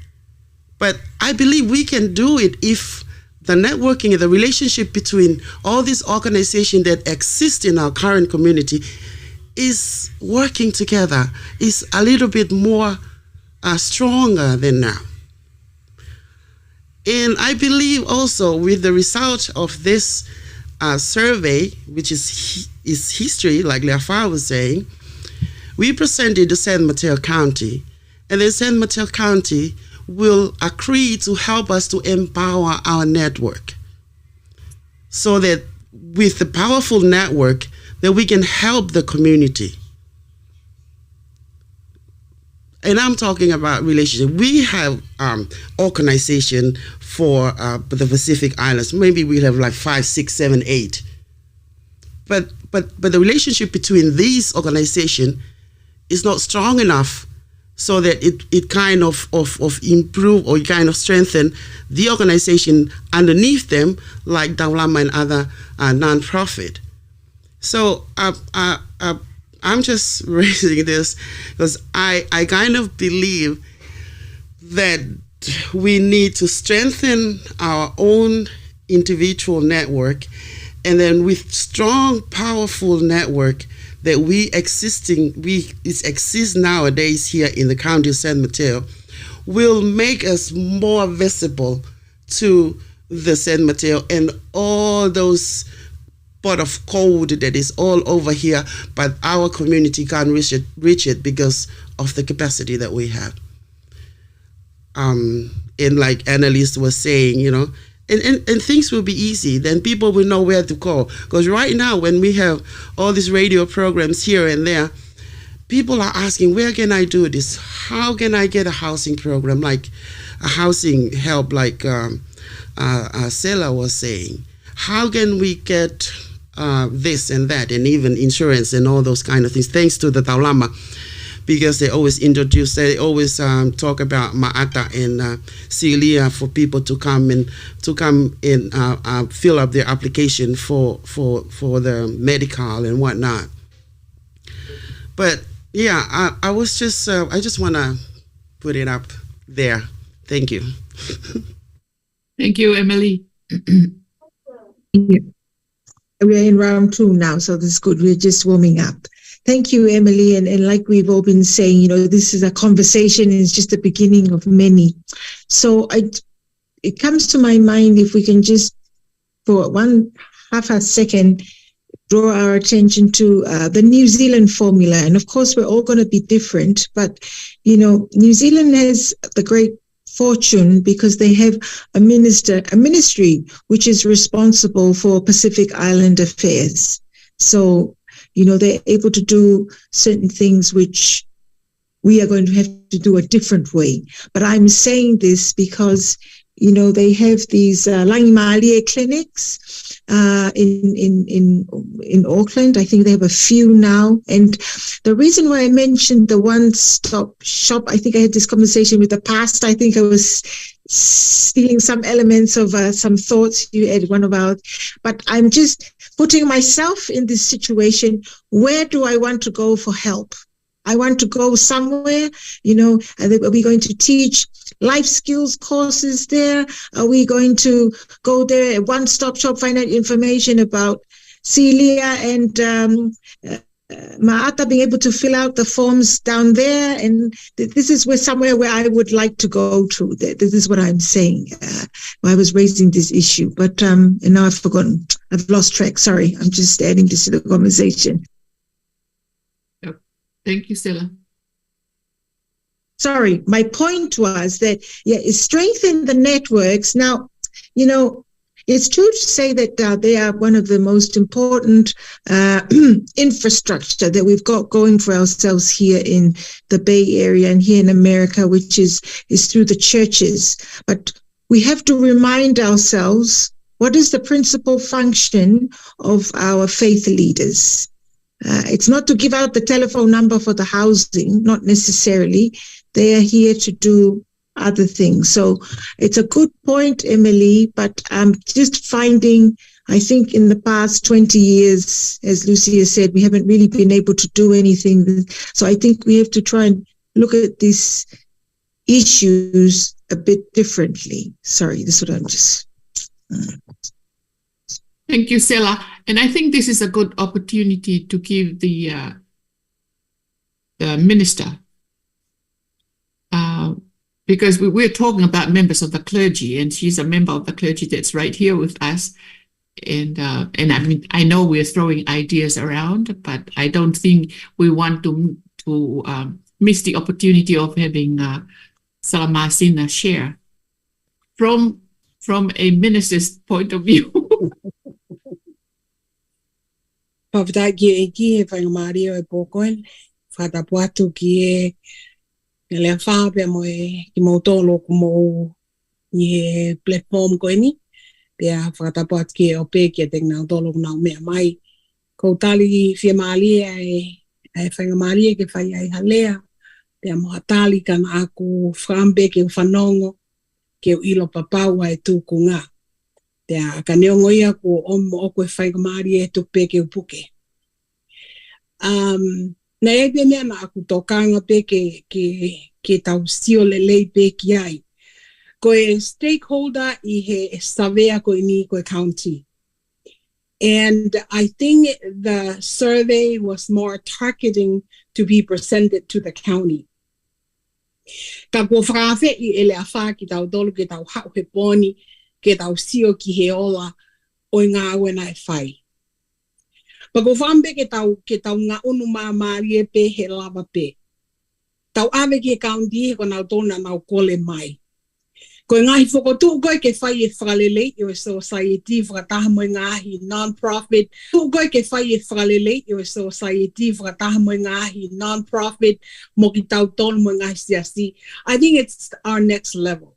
But I believe we can do it if the networking and the relationship between all these organizations that exist in our current community is working together, is a little bit more stronger than now. And I believe also with the result of this survey, which is history, like Leafar was saying, we presented to San Mateo County, and then San Mateo County will agree to help us to empower our network, so that with the powerful network that we can help the community. And I'm talking about relationship. We have organization for the Pacific Islands. Maybe we have like 5, 6, 7, 8. But the relationship between these organizations is not strong enough so that it kind of improve or kind of strengthen the organization underneath them, like Daulama and other non-profit. So I'm just raising this because I kind of believe that we need to strengthen our own individual network, and then with strong, powerful network that exists nowadays here in the county of San Mateo, will make us more visible to the San Mateo and all those pot of code that is all over here, but our community can't reach it because of the capacity that we have. And like Annalise was saying, and things will be easy, then people will know where to go. Because right now, when we have all these radio programs here and there, people are asking, where can I do this? How can I get a housing program, like a housing help, like Sela was saying? How can we get this and that, and even insurance and all those kind of things, thanks to the Taulama, because they always talk about Ma'ata and Celia for people to come and fill up their application for the medical and whatnot. But yeah, I just want to put it up there. Thank you. Thank you, Emily. We're in round 2 now, so this is good. We're just warming up. Thank you, Emily. And like we've all been saying, this is a conversation, and it's just the beginning of many. So it comes to my mind if we can just, for half a second, draw our attention to the New Zealand formula. And of course, we're all going to be different, but, New Zealand has the great fortune because they have a ministry which is responsible for Pacific Island affairs. So, they're able to do certain things which we are going to have to do a different way. But I'm saying this because, they have these Langimalie clinics in Auckland. I think they have a few now. And the reason why I mentioned the one-stop shop, I think I had this conversation with the past. I think I was stealing some elements of some thoughts you had one about. But I'm just putting myself in this situation. Where do I want to go for help? I want to go somewhere, are we going to teach life skills courses there? Are we going to go there, a one-stop shop, find out information about Celia and Maata being able to fill out the forms down there? And this is somewhere where I would like to go to. This is what I'm saying. I was raising this issue, but and now I've forgotten. I've lost track. Sorry, I'm just adding this to the conversation. Thank you, Stella. Sorry, my point was that, strengthen the networks. Now, it's true to say that they are one of the most important infrastructure that we've got going for ourselves here in the Bay Area and here in America, which is through the churches. But we have to remind ourselves, what is the principal function of our faith leaders? It's not to give out the telephone number for the housing, not necessarily. They are here to do other things. So it's a good point, Emily, but I'm just finding, I think in the past 20 years, as Lucia said, we haven't really been able to do anything. So I think we have to try and look at these issues a bit differently. Sorry, this is what I'm just... Thank you, Stella. And I think this is a good opportunity to give the minister, because we're talking about members of the clergy, and she's a member of the clergy that's right here with us. And I mean, I know we're throwing ideas around, but I don't think we want to miss the opportunity of having Salamasina share from a minister's point of view. Pavita ki e whaingamari o e pōkoen, whatapuatu ki e lea whāpea mo ki mō tōlo ku mō i platform koe ni, pia whatapuatu ki e o pē ki e te ngā tōlo ku nau mea mai. Ko tali whia maali e whaingamari e ke whai ai halea, pia moha tali kana aku whambe ke whanongo, ke o ilo papaua e tūku ngā. Pea ka neongo ia ko omo o koe whaingamari e tupe ke upuke. Na e pe mea na aku tōkanga pe ke tau sio lelei pe ki ai. Ko e stakeholder I he savea ko ni ko county. And I think the survey was more targeting to be presented to the county. Ka ko whakawhi I ele a wha ki tau dolu ke tau hau he poni, ke tau sio ki he ola o ngā wena e whai. Pa ko whambe ke tau ngā unu māmari e pe he lava pe. Tau ave ki e kaunti he ko nau tōna nau kole mai. Ko ngāhi whakotu koe ke whai e whakalelei o e society whakataha mo ngāhi non-profit. Tu koe ke whai e whakalelei o e society whakataha mo ngāhi non-profit mo ki tau tōna mo ngāhi siasi. I think it's our next level.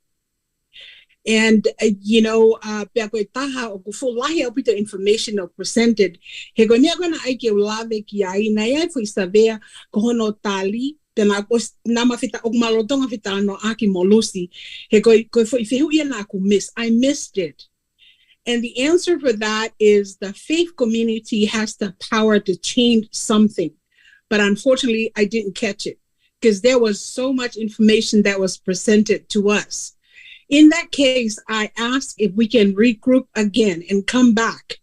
And, pia koe taha o ko wholahi au pita information o presented, he ko nea kona aike o lave ki ai, na iai fo isavea ko hono tali, tena ko nama fita, o malotonga fita ano aki molusi, he koe fo ifehu ia na ko miss. I missed it. And the answer for that is the faith community has the power to change something. But unfortunately, I didn't catch it because there was so much information that was presented to us. In that case, I ask if we can regroup again and come back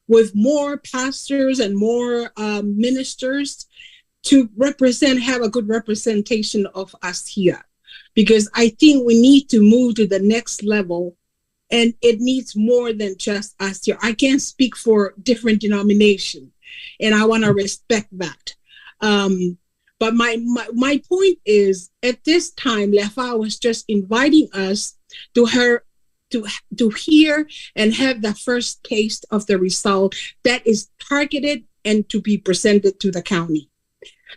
with more pastors and more ministers to have a good representation of us here. Because I think we need to move to the next level And it needs more than just us here. I can't speak for different denominations, and I want to respect that. But my point is, at this time, Lefa was just inviting us to hear and have the first taste of the result that is targeted and to be presented to the county.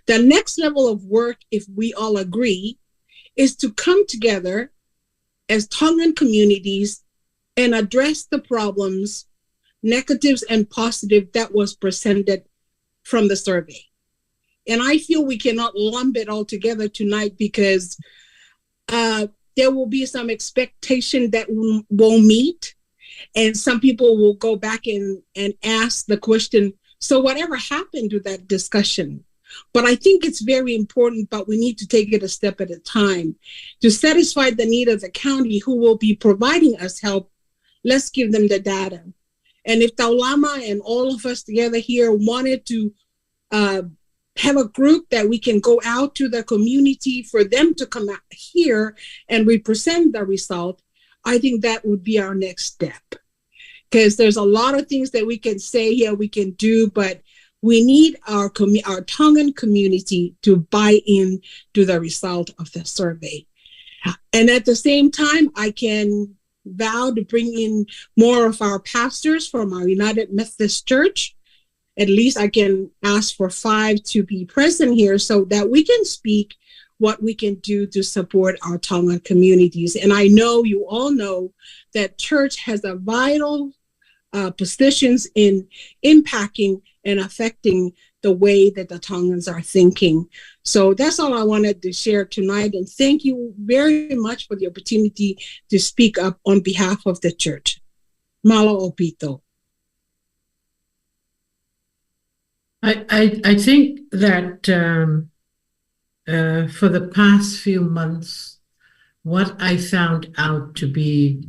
The next level of work, if we all agree, is to come together as Tongan communities and address the problems, negatives and positive, that was presented from the survey. And I feel we cannot lump it all together tonight because there will be some expectation that won't meet. And some people will go back and ask the question, so whatever happened to that discussion? But I think it's very important, but we need to take it a step at a time. To satisfy the need of the county who will be providing us help, let's give them the data. And if Taulama and all of us together here wanted to have a group that we can go out to the community for them to come out here and represent the result, I think that would be our next step. Because there's a lot of things that we can say here, we can do, but we need our Tongan community to buy in to the result of the survey. And at the same time, I can vow to bring in more of our pastors from our United Methodist Church. At least I can ask for 5 to be present here so that we can speak what we can do to support our Tongan communities. And I know you all know that church has a vital positions in impacting and affecting the way that the Tongans are thinking. So that's all I wanted to share tonight. And thank you very much for the opportunity to speak up on behalf of the church. Malo Opito. I think that for the past few months, what I found out to be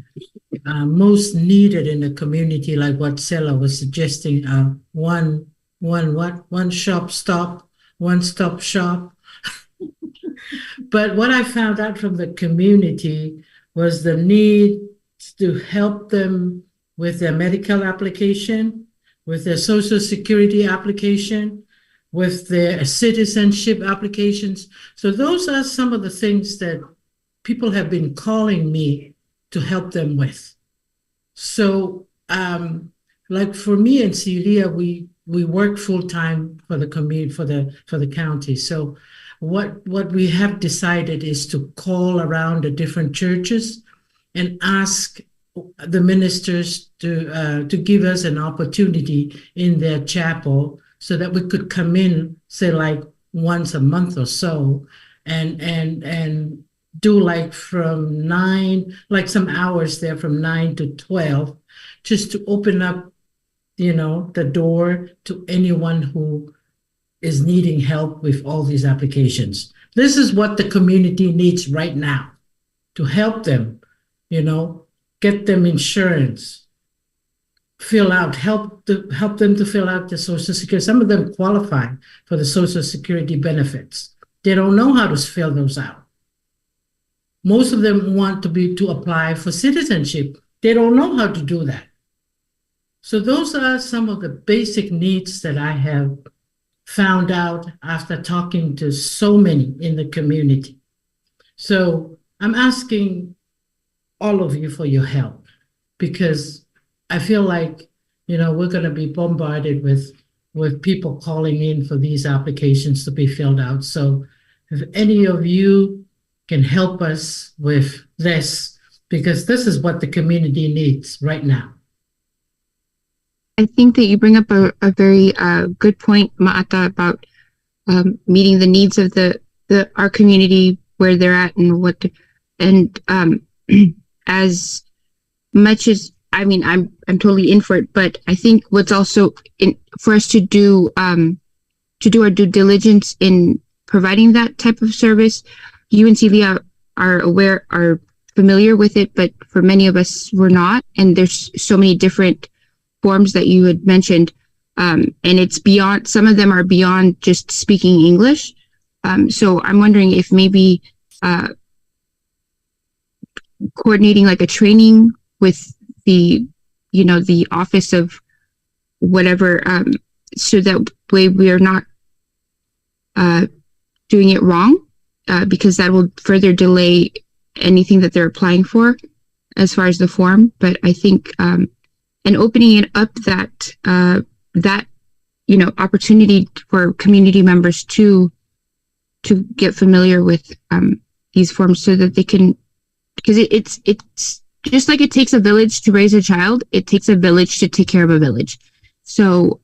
most needed in the community, like what Sela was suggesting, one-stop shop. But what I found out from the community was the need to help them with their medical application, with their social security application, with their citizenship applications. So those are some of the things that people have been calling me to help them with. So like for me and Celia, we work full-time for the community, for the county. So what we have decided is to call around the different churches and ask the ministers to give us an opportunity in their chapel so that we could come in, say like once a month or so, and do like from 9, like some hours there from 9 to 12, just to open up, the door to anyone who is needing help with all these applications. This is what the community needs right now, to help them, get them insurance, help them to fill out the Social Security. Some of them qualify for the Social Security benefits. They don't know how to fill those out. Most of them want to apply for citizenship. They don't know how to do that. So those are some of the basic needs that I have found out after talking to so many in the community. So I'm asking all of you for your help, because I feel like, we're going to be bombarded with people calling in for these applications to be filled out. So if any of you can help us with this, because this is what the community needs right now. I think that you bring up a very good point, Ma'ata, about meeting the needs of our community where they're at and as much as I'm totally in for it, but I think what's also for us to do our due diligence in providing that type of service. You and Celia are familiar with it, but for many of us, we're not. And there's so many different forms that you had mentioned, and it's beyond. Some of them are beyond just speaking English. So I'm wondering if maybe coordinating like a training with the, the office of whatever, so that way we are not doing it wrong, because that will further delay anything that they're applying for as far as the form. But I think, and opening it up that opportunity for community members to get familiar with these forms, so that they can, because it's just like it takes a village to raise a child, it takes a village to take care of a village. So,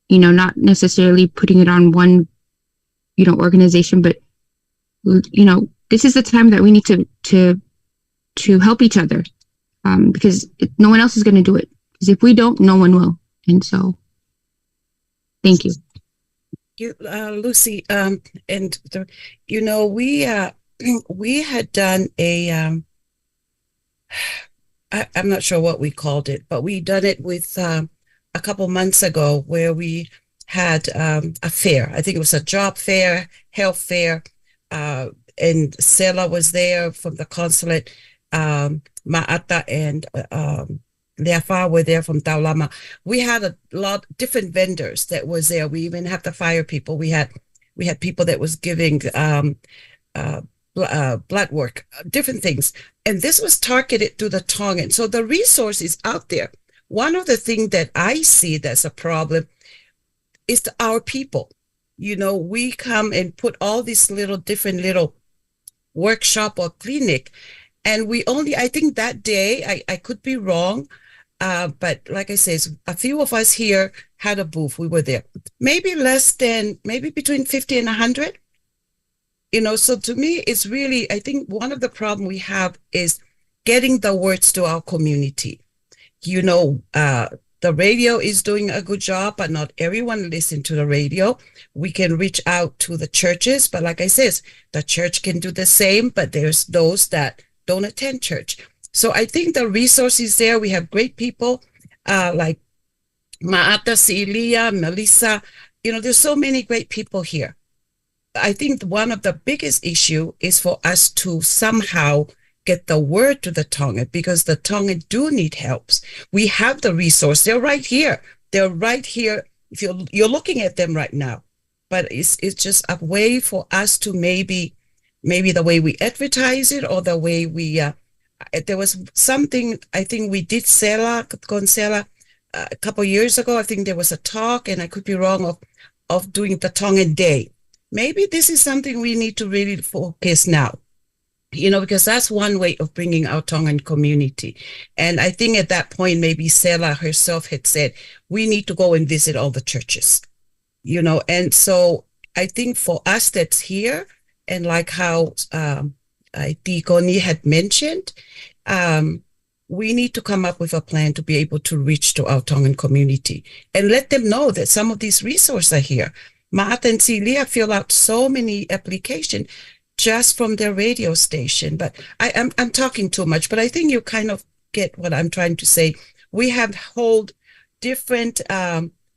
not necessarily putting it on one, organization, but, this is the time that we need to help each other, because no one else is going to do it. Because if we don't, no one will. And so, thank you. Lucy, we had done a, I'm not sure what we called it, but we done it with a couple months ago, where we had a fair. I think it was a job fair, health fair, and Sela was there from the consulate. Ma'ata and Leafa were there from Taulama. We had a lot different vendors that was there. We even had the fire people. We had people that was giving blood work, different things. And this was targeted to the Tongan. So the resource is out there. One of the things that I see that's a problem is our people. We come and put all these different little workshop or clinic, and we only, I think that day, I could be wrong, but like I said, a few of us here had a booth. We were there. Maybe between 50 and 100. So to me, it's really, I think one of the problem we have is getting the words to our community. The radio is doing a good job, but not everyone listens to the radio. We can reach out to the churches, but like I said, the church can do the same, but there's those that don't attend church. So I think the resources there, we have great people like Maata, Celia, Melissa. There's so many great people here. I think one of the biggest issue is for us to somehow get the word to the Tongan, because the Tongan do need helps. We have the resource. They're right here. They're right here. If you're looking at them right now, but it's just a way for us to maybe the way we advertise it, or the way we, there was something, I think we did Sela a couple of years ago. I think there was a talk, and I could be wrong, of doing the Tongan Day. Maybe this is something we need to really focus now. Because that's one way of bringing our Tongan community. And I think at that point, maybe Sela herself had said, we need to go and visit all the churches, And so I think for us that's here, and like how Tikoni had mentioned, we need to come up with a plan to be able to reach to our Tongan community and let them know that some of these resources are here. Maata and Celia fill out so many applications just from their radio station. But I'm talking too much, but I think you kind of get what I'm trying to say. We have hold different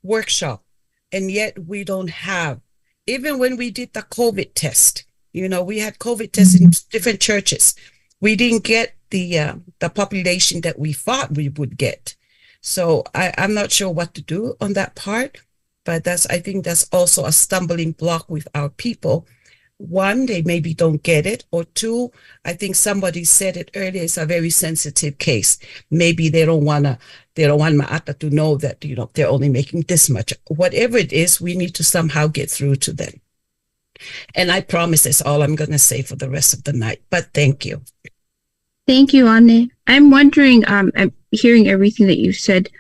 workshop, and yet we don't have, even when we did the COVID test, we had COVID tests in different churches. We didn't get the population that we thought we would get. So I'm not sure what to do on that part, but I think that's also a stumbling block with our people. One, they maybe don't get it, or two, I think somebody said it earlier, it's a very sensitive case. Maybe they don't want Maata to know that, they're only making this much. Whatever it is, we need to somehow get through to them. And I promise that's all I'm going to say for the rest of the night, but thank you. Thank you, Anne. I'm wondering, I'm hearing everything that you said,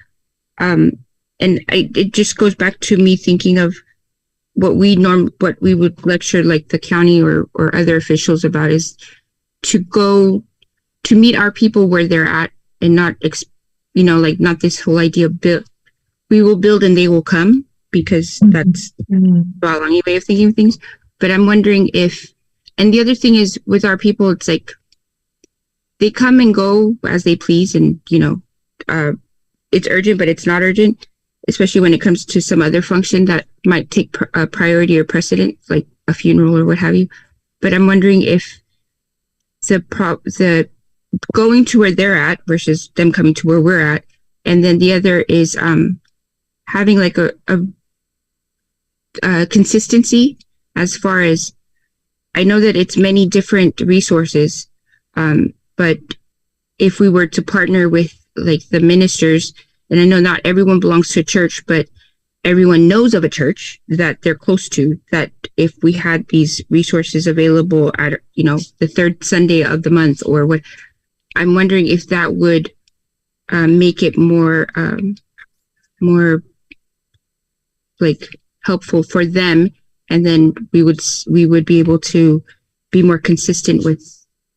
and it just goes back to me thinking of what we would lecture like the county or other officials about, is to go to meet our people where they're at, and not not this whole idea of we will build and they will come, because that's the Balangi way of thinking of things. But I'm wondering and the other thing is with our people, it's like they come and go as they please, and it's urgent, but it's not urgent. Especially when it comes to some other function that might take a priority or precedent, like a funeral or what have you. But I'm wondering if the going to where they're at versus them coming to where we're at. And then the other is having like a consistency as far as, I know that it's many different resources, but if we were to partner with like the ministers, and I know not everyone belongs to a church, but everyone knows of a church that they're close to, that if we had these resources available at, you know, the third Sunday of the month or what, I'm wondering if that would make it more like helpful for them, and then we would be able to be more consistent with,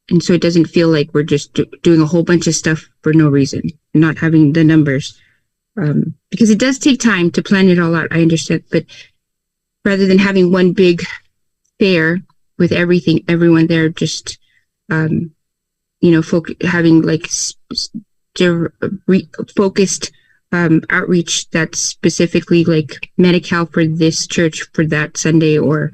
and so it doesn't feel like we're just doing a whole bunch of stuff for no reason, not having the numbers, because it does take time to plan it all out. I understand, but rather than having one big fair with everyone there, just you know, having like focused outreach that's specifically like Medi-Cal for this church for that Sunday, or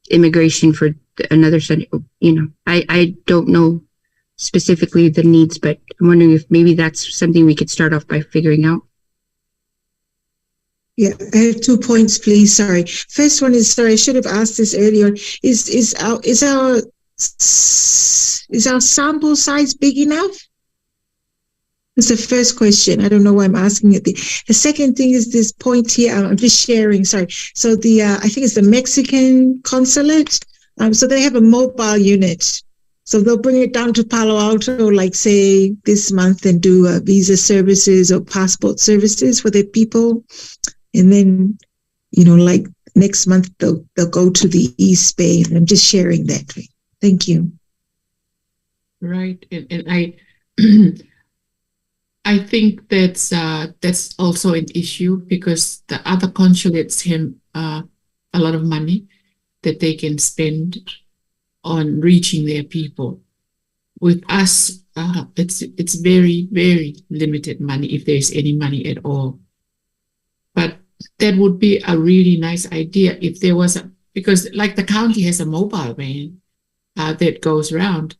immigration for another Sunday. You know, I don't know specifically the needs, but I'm wondering if maybe that's something we could start off by figuring out. Yeah, I have 2 points, please. Sorry. First one is, sorry, I should have asked this earlier. Is our sample size big enough? That's the first question. I don't know why I'm asking it. The second thing is this point here. I'm just sharing. Sorry. So I think it's the Mexican consulate. So they have a mobile unit. So they'll bring it down to Palo Alto, like say this month, and do visa services or passport services for their people. And then, you know, like next month they'll go to the East Bay. And I'm just sharing that. Thank you. Right, and I think that's also an issue, because the other consulates have a lot of money that they can spend on reaching their people. With us, it's very, very limited money, if there's any money at all. But that would be a really nice idea if there was because like the county has a mobile van that goes around.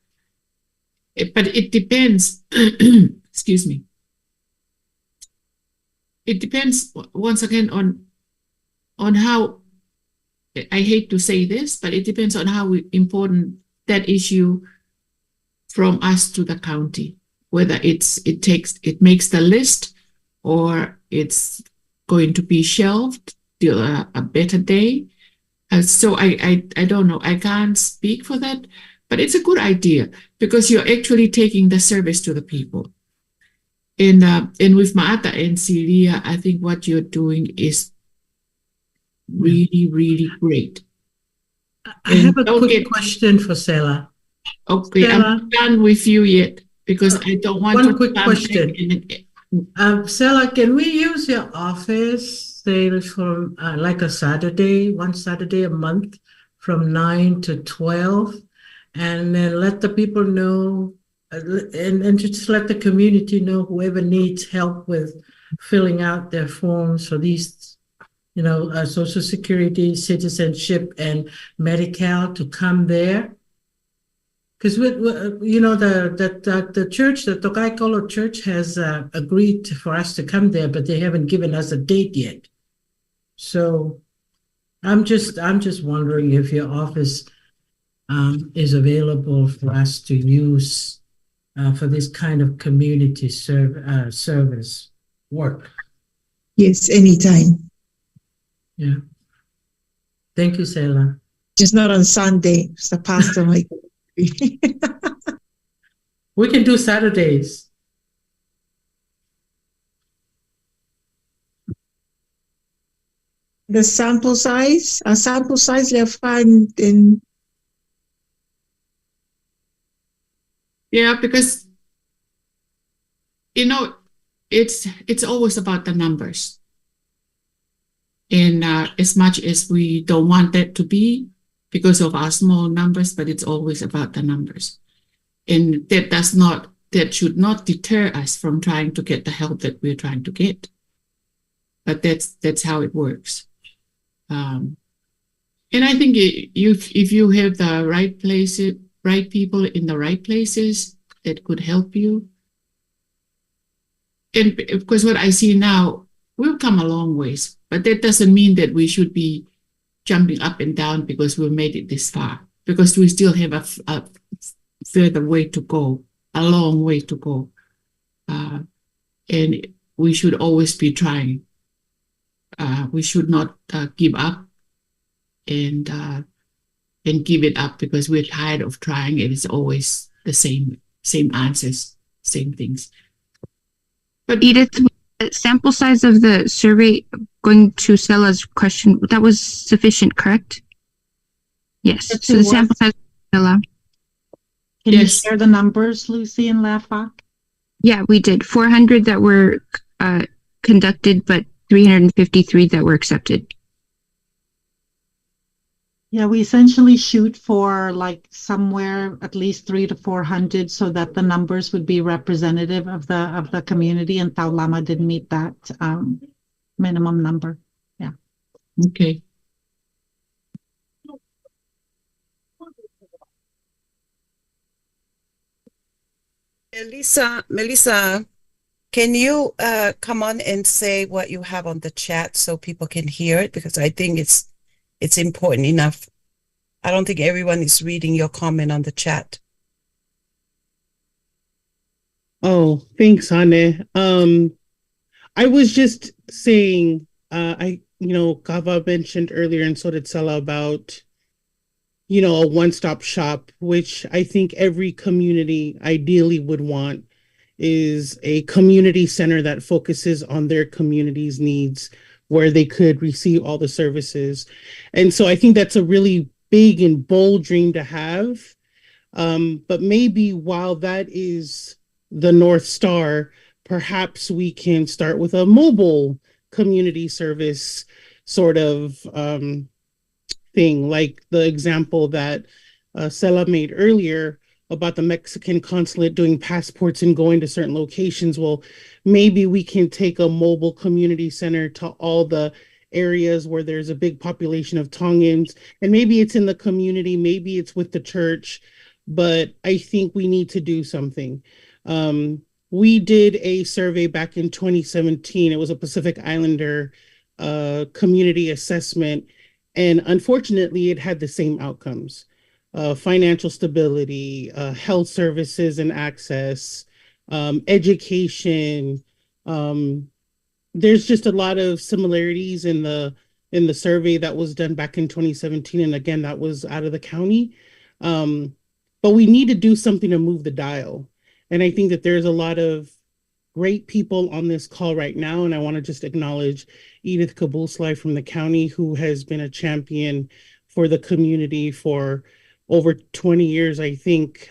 But it depends, excuse me. It depends once again on how, I hate to say this, but it depends on how important that issue from us to the county, whether it makes the list, or it's going to be shelved till a better day. So I don't know. I can't speak for that, but it's a good idea, because you're actually taking the service to the people. And with Maata and Celia, I think what you're doing is really, really great. I have a quick question for Sela. Okay, Sela, I'm not done with you yet, because I don't want one quick question. Sela, can we use your office, say, for like a Saturday, one Saturday a month from 9 to 12, and then let the people know, and just let the community know, whoever needs help with filling out their forms for these, you know, Social Security, citizenship, and Medi-Cal, to come there? Because you know, the church, the Tokai Church, has agreed for us to come there, but they haven't given us a date yet. So I'm just wondering if your office is available for us to use for this kind of community service work. Yes, anytime. Yeah. Thank you, Sela. Just not on Sunday. It's the pastor might. We can do Saturdays. The sample size, they're fine in. Yeah, because, you know, it's always about the numbers. And as much as we don't want that to be because of our small numbers, but it's always about the numbers. And that should not deter us from trying to get the help that we're trying to get. But that's how it works. And I think if you have the right place right people in the right places that could help you. And because what I see now, we've come a long ways, but that doesn't mean that we should be jumping up and down because we've made it this far, because we still have a further way to go, a long way to go. And we should always be trying. We should not give up and give it up because we're tired of trying. It is always the same answers, same things. But Edith, sample size of the survey, going to Stella's question, that was sufficient, correct? Yes. So the sample size, Stella. Can you share the numbers, Lucy and Lafak? Yeah, we did 400 that were conducted, but 353 that were accepted. Yeah, we essentially shoot for like somewhere at least 300 to 400 so that the numbers would be representative of the community, and Taulama didn't meet that minimum number. Yeah. Okay. Melissa, can you come on and say what you have on the chat so people can hear it? Because I think it's important enough. I don't think everyone is reading your comment on the chat. Oh, thanks, Hane. I was just saying, Kava mentioned earlier, and so did Sela, about, a one-stop shop, which I think every community ideally would want, is a community center that focuses on their community's needs, where they could receive all the services. And so I think that's a really big and bold dream to have. But maybe while that is the North Star, perhaps we can start with a mobile community service sort of thing, like the example that Sela made earlier about the Mexican consulate doing passports and going to certain locations. Well, maybe we can take a mobile community center to all the areas where there's a big population of Tongans, and maybe it's in the community, maybe it's with the church, but I think we need to do something. We did a survey back in 2017. It was a Pacific Islander community assessment, and unfortunately it had the same outcomes. Financial stability, health services and access, education. There's just a lot of similarities in the survey that was done back in 2017. And again, that was out of the county. But we need to do something to move the dial. And I think that there's a lot of great people on this call right now. And I want to just acknowledge Edith Kabulslai from the county, who has been a champion for the community for over 20 years, I think,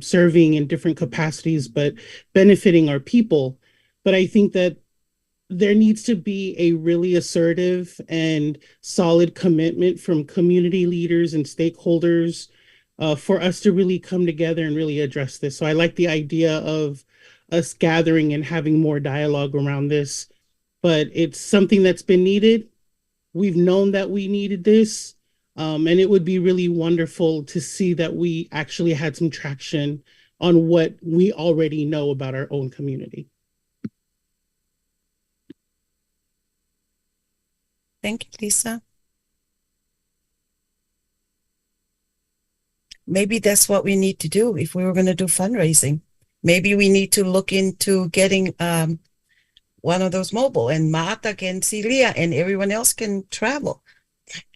serving in different capacities, but benefiting our people. But I think that there needs to be a really assertive and solid commitment from community leaders and stakeholders for us to really come together and really address this. So I like the idea of us gathering and having more dialogue around this, but it's something that's been needed. We've known that we needed this, and it would be really wonderful to see that we actually had some traction on what we already know about our own community. Thank you, Lisa. Maybe that's what we need to do if we were going to do fundraising. Maybe we need to look into getting one of those mobile, and Mata can see Leah and everyone else can travel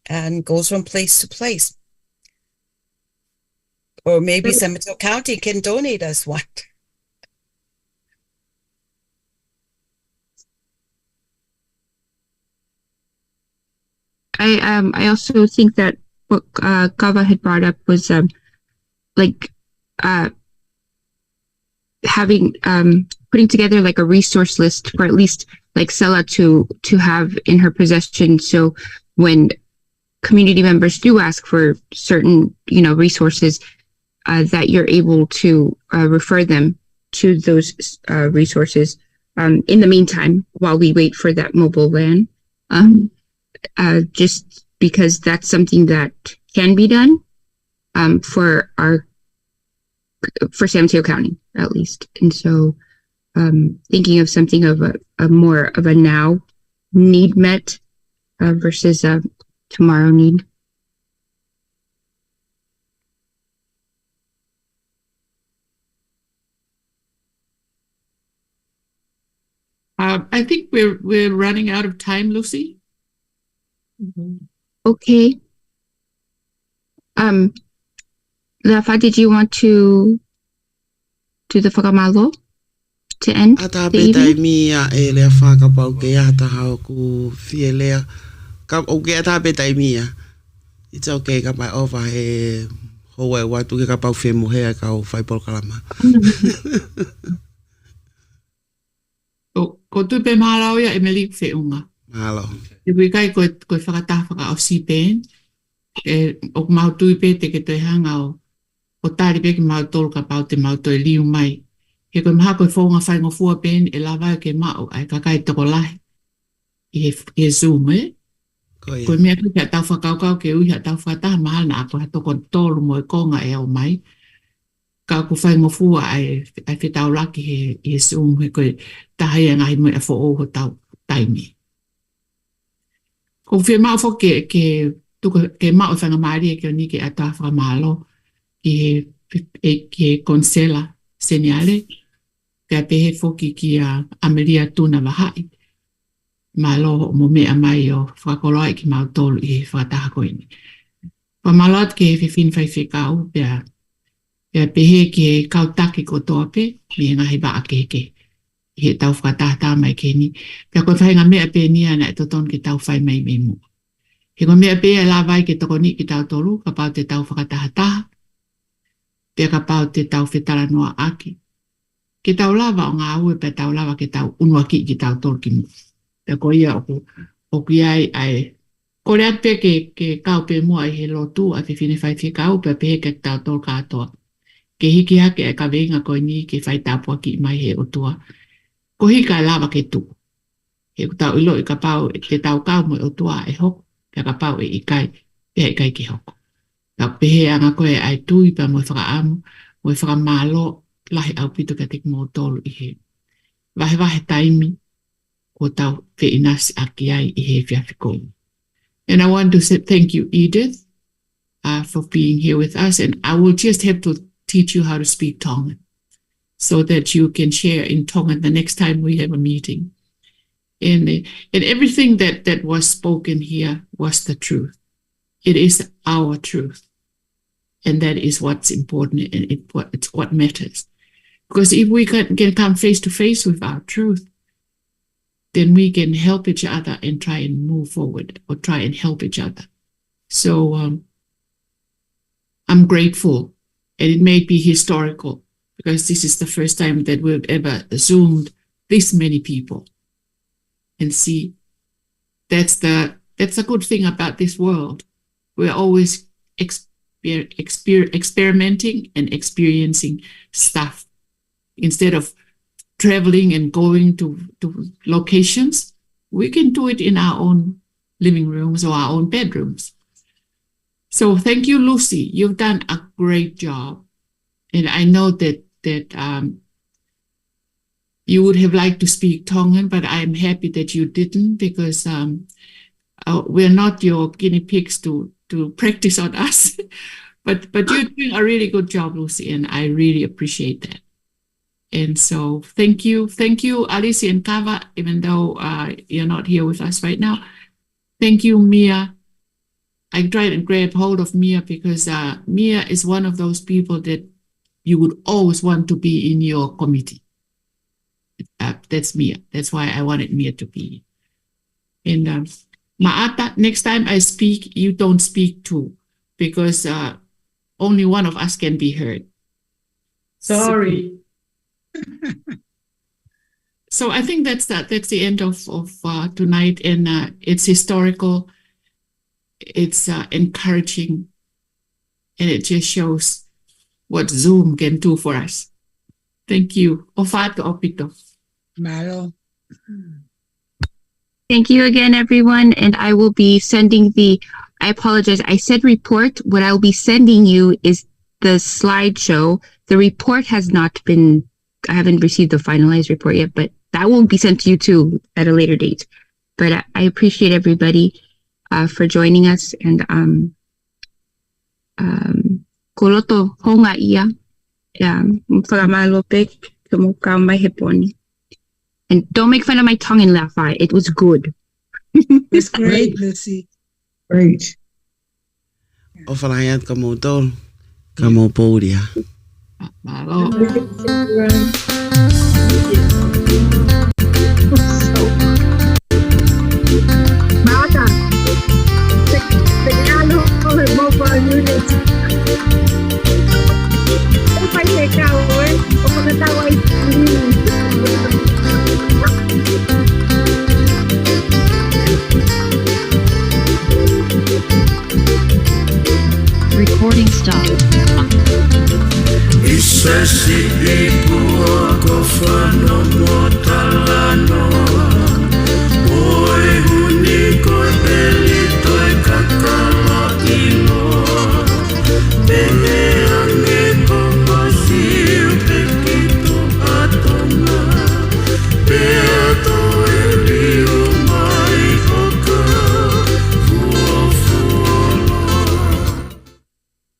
and goes from place to place. Or maybe San Mateo County can donate us one. I also think that what Kava had brought up was having putting together like a resource list for at least like Sela to have in her possession, so when community members do ask for certain resources, that you're able to refer them to those resources in the meantime while we wait for that mobile van, just because that's something that can be done for our for San Mateo County, at least. And so thinking of something of a more of a now need met versus a tomorrow need. I think we're running out of time, Lucy. Okay. Lafa, did you want to do the whakamalo to end Ata the peta evening? mia e lea whakapau ke ata hao ku fie lea. Ka o ke ata peta mia. It's okay ka mai over he hoa watu ke ka pau fie muhea ka o whai pol kalama. Ko tupe maharau ia e meli fe unga. Mahalo. E kui kai koe whakataha whaka o si pen. O mau tui pe te ke toi hanga o tari pe ki mau tolu ka pau te mau toi liu mai. He koe maha koe whonga whai ngofua pen e lawa ke mau ai kakai toko lahi. I he Zoom Koe mea kui hea tau whakaukau ke ui hea tau whakataha mahal na ako toko tolu mo e konga e au mai. Ka ku whai ngofua ai whetau laki he Zoom he koe tahai a ngahi mo e who o ho tau taimi. Ko whi mau fo ke mau whanga maari e ke o ni ke ata whakamalo ki he konsela seniale ke a pehe fo ki a Amelia Tuna Wahai. Malo mo mea mai o whakakoloa ki mau tolu i he whakataha koe ni. Pa malot ke he whiwhin whai whikau pia pehe ki he kautaki ko toa pe mi ngahi ba ake ke he tau whakataha mai ke ni. Pia koe whainga mea pe ni ana e toton ki tau whai mai me mu. He koe mea pe e la vai ke toko ni ki tau tolu ka pau te tau whakataha taha. Pia ka pau te tau whetara noa aki. Ke tau lava o ngā ue pe tau lava ke tau unua ki tau tolu ki mu. Pia ko ia o ki ai kore ate ke kau pe mua i he lotu a whiwhine whai whikau pe pehe ke tau tolu katoa. Ke hiki hake e ka venga koe ni ke whai tāpua ki mai he otua. Ko hika e lava ke tu. He tau ilo i ka pau ke tau kau mo otua e hoko. Pia ka pau e ikai. Pia ikai ke hoko. Ka pehe anga koe ai tui pa mo e whakaamu. Mo e whakamalo lahi au pito ka tik mo tolu i he. Wahe taimi o tau whiinasi aki ai i he whiawhikoni. And I want to say thank you, Edith, for being here with us. And I will just have to teach you how to speak Tongan so that you can share in Tongan the next time we have a meeting. And everything that was spoken here was the truth. It is our truth. And that is what's important and it's what matters. Because if we can come face to face with our truth, then we can help each other and try and move forward or try and help each other. So I'm grateful, and it may be historical because this is the first time that we've ever Zoomed this many people. And see, that's a good thing about this world. We're always experimenting and experiencing stuff instead of traveling and going to locations. We can do it in our own living rooms or our own bedrooms. So thank you, Lucy. You've done a great job. And I know that you would have liked to speak Tongan, but I'm happy that you didn't because we're not your guinea pigs to practice on us. but you're doing a really good job, Lucy, and I really appreciate that. And so thank you, Alicia and Kava, even though you're not here with us right now. Thank you, Mia. I tried to grab hold of Mia because Mia is one of those people that you would always want to be in your committee. That's Mia. That's why I wanted Mia to be. And Maata, next time I speak, you don't speak too, because only one of us can be heard. Sorry. So I think that's the end of tonight, and it's historical, it's encouraging, and it just shows what Zoom can do for us. Thank you. Ofato opito. Malo. Thank you again, everyone. And I will be sending I apologize, I said report. What I will be sending you is the slideshow The report has not been, I haven't received the finalized report yet, but that will be sent to you too at a later date. But I appreciate everybody for joining us, and koloto honga ia whakamalope kumukau mai heponi. And don't make fun of my tongue in Lafai. It was good. It's great, Lucy. Great. O whalaiat ka mō tōl, ka mō pōria. Malo. Thank you.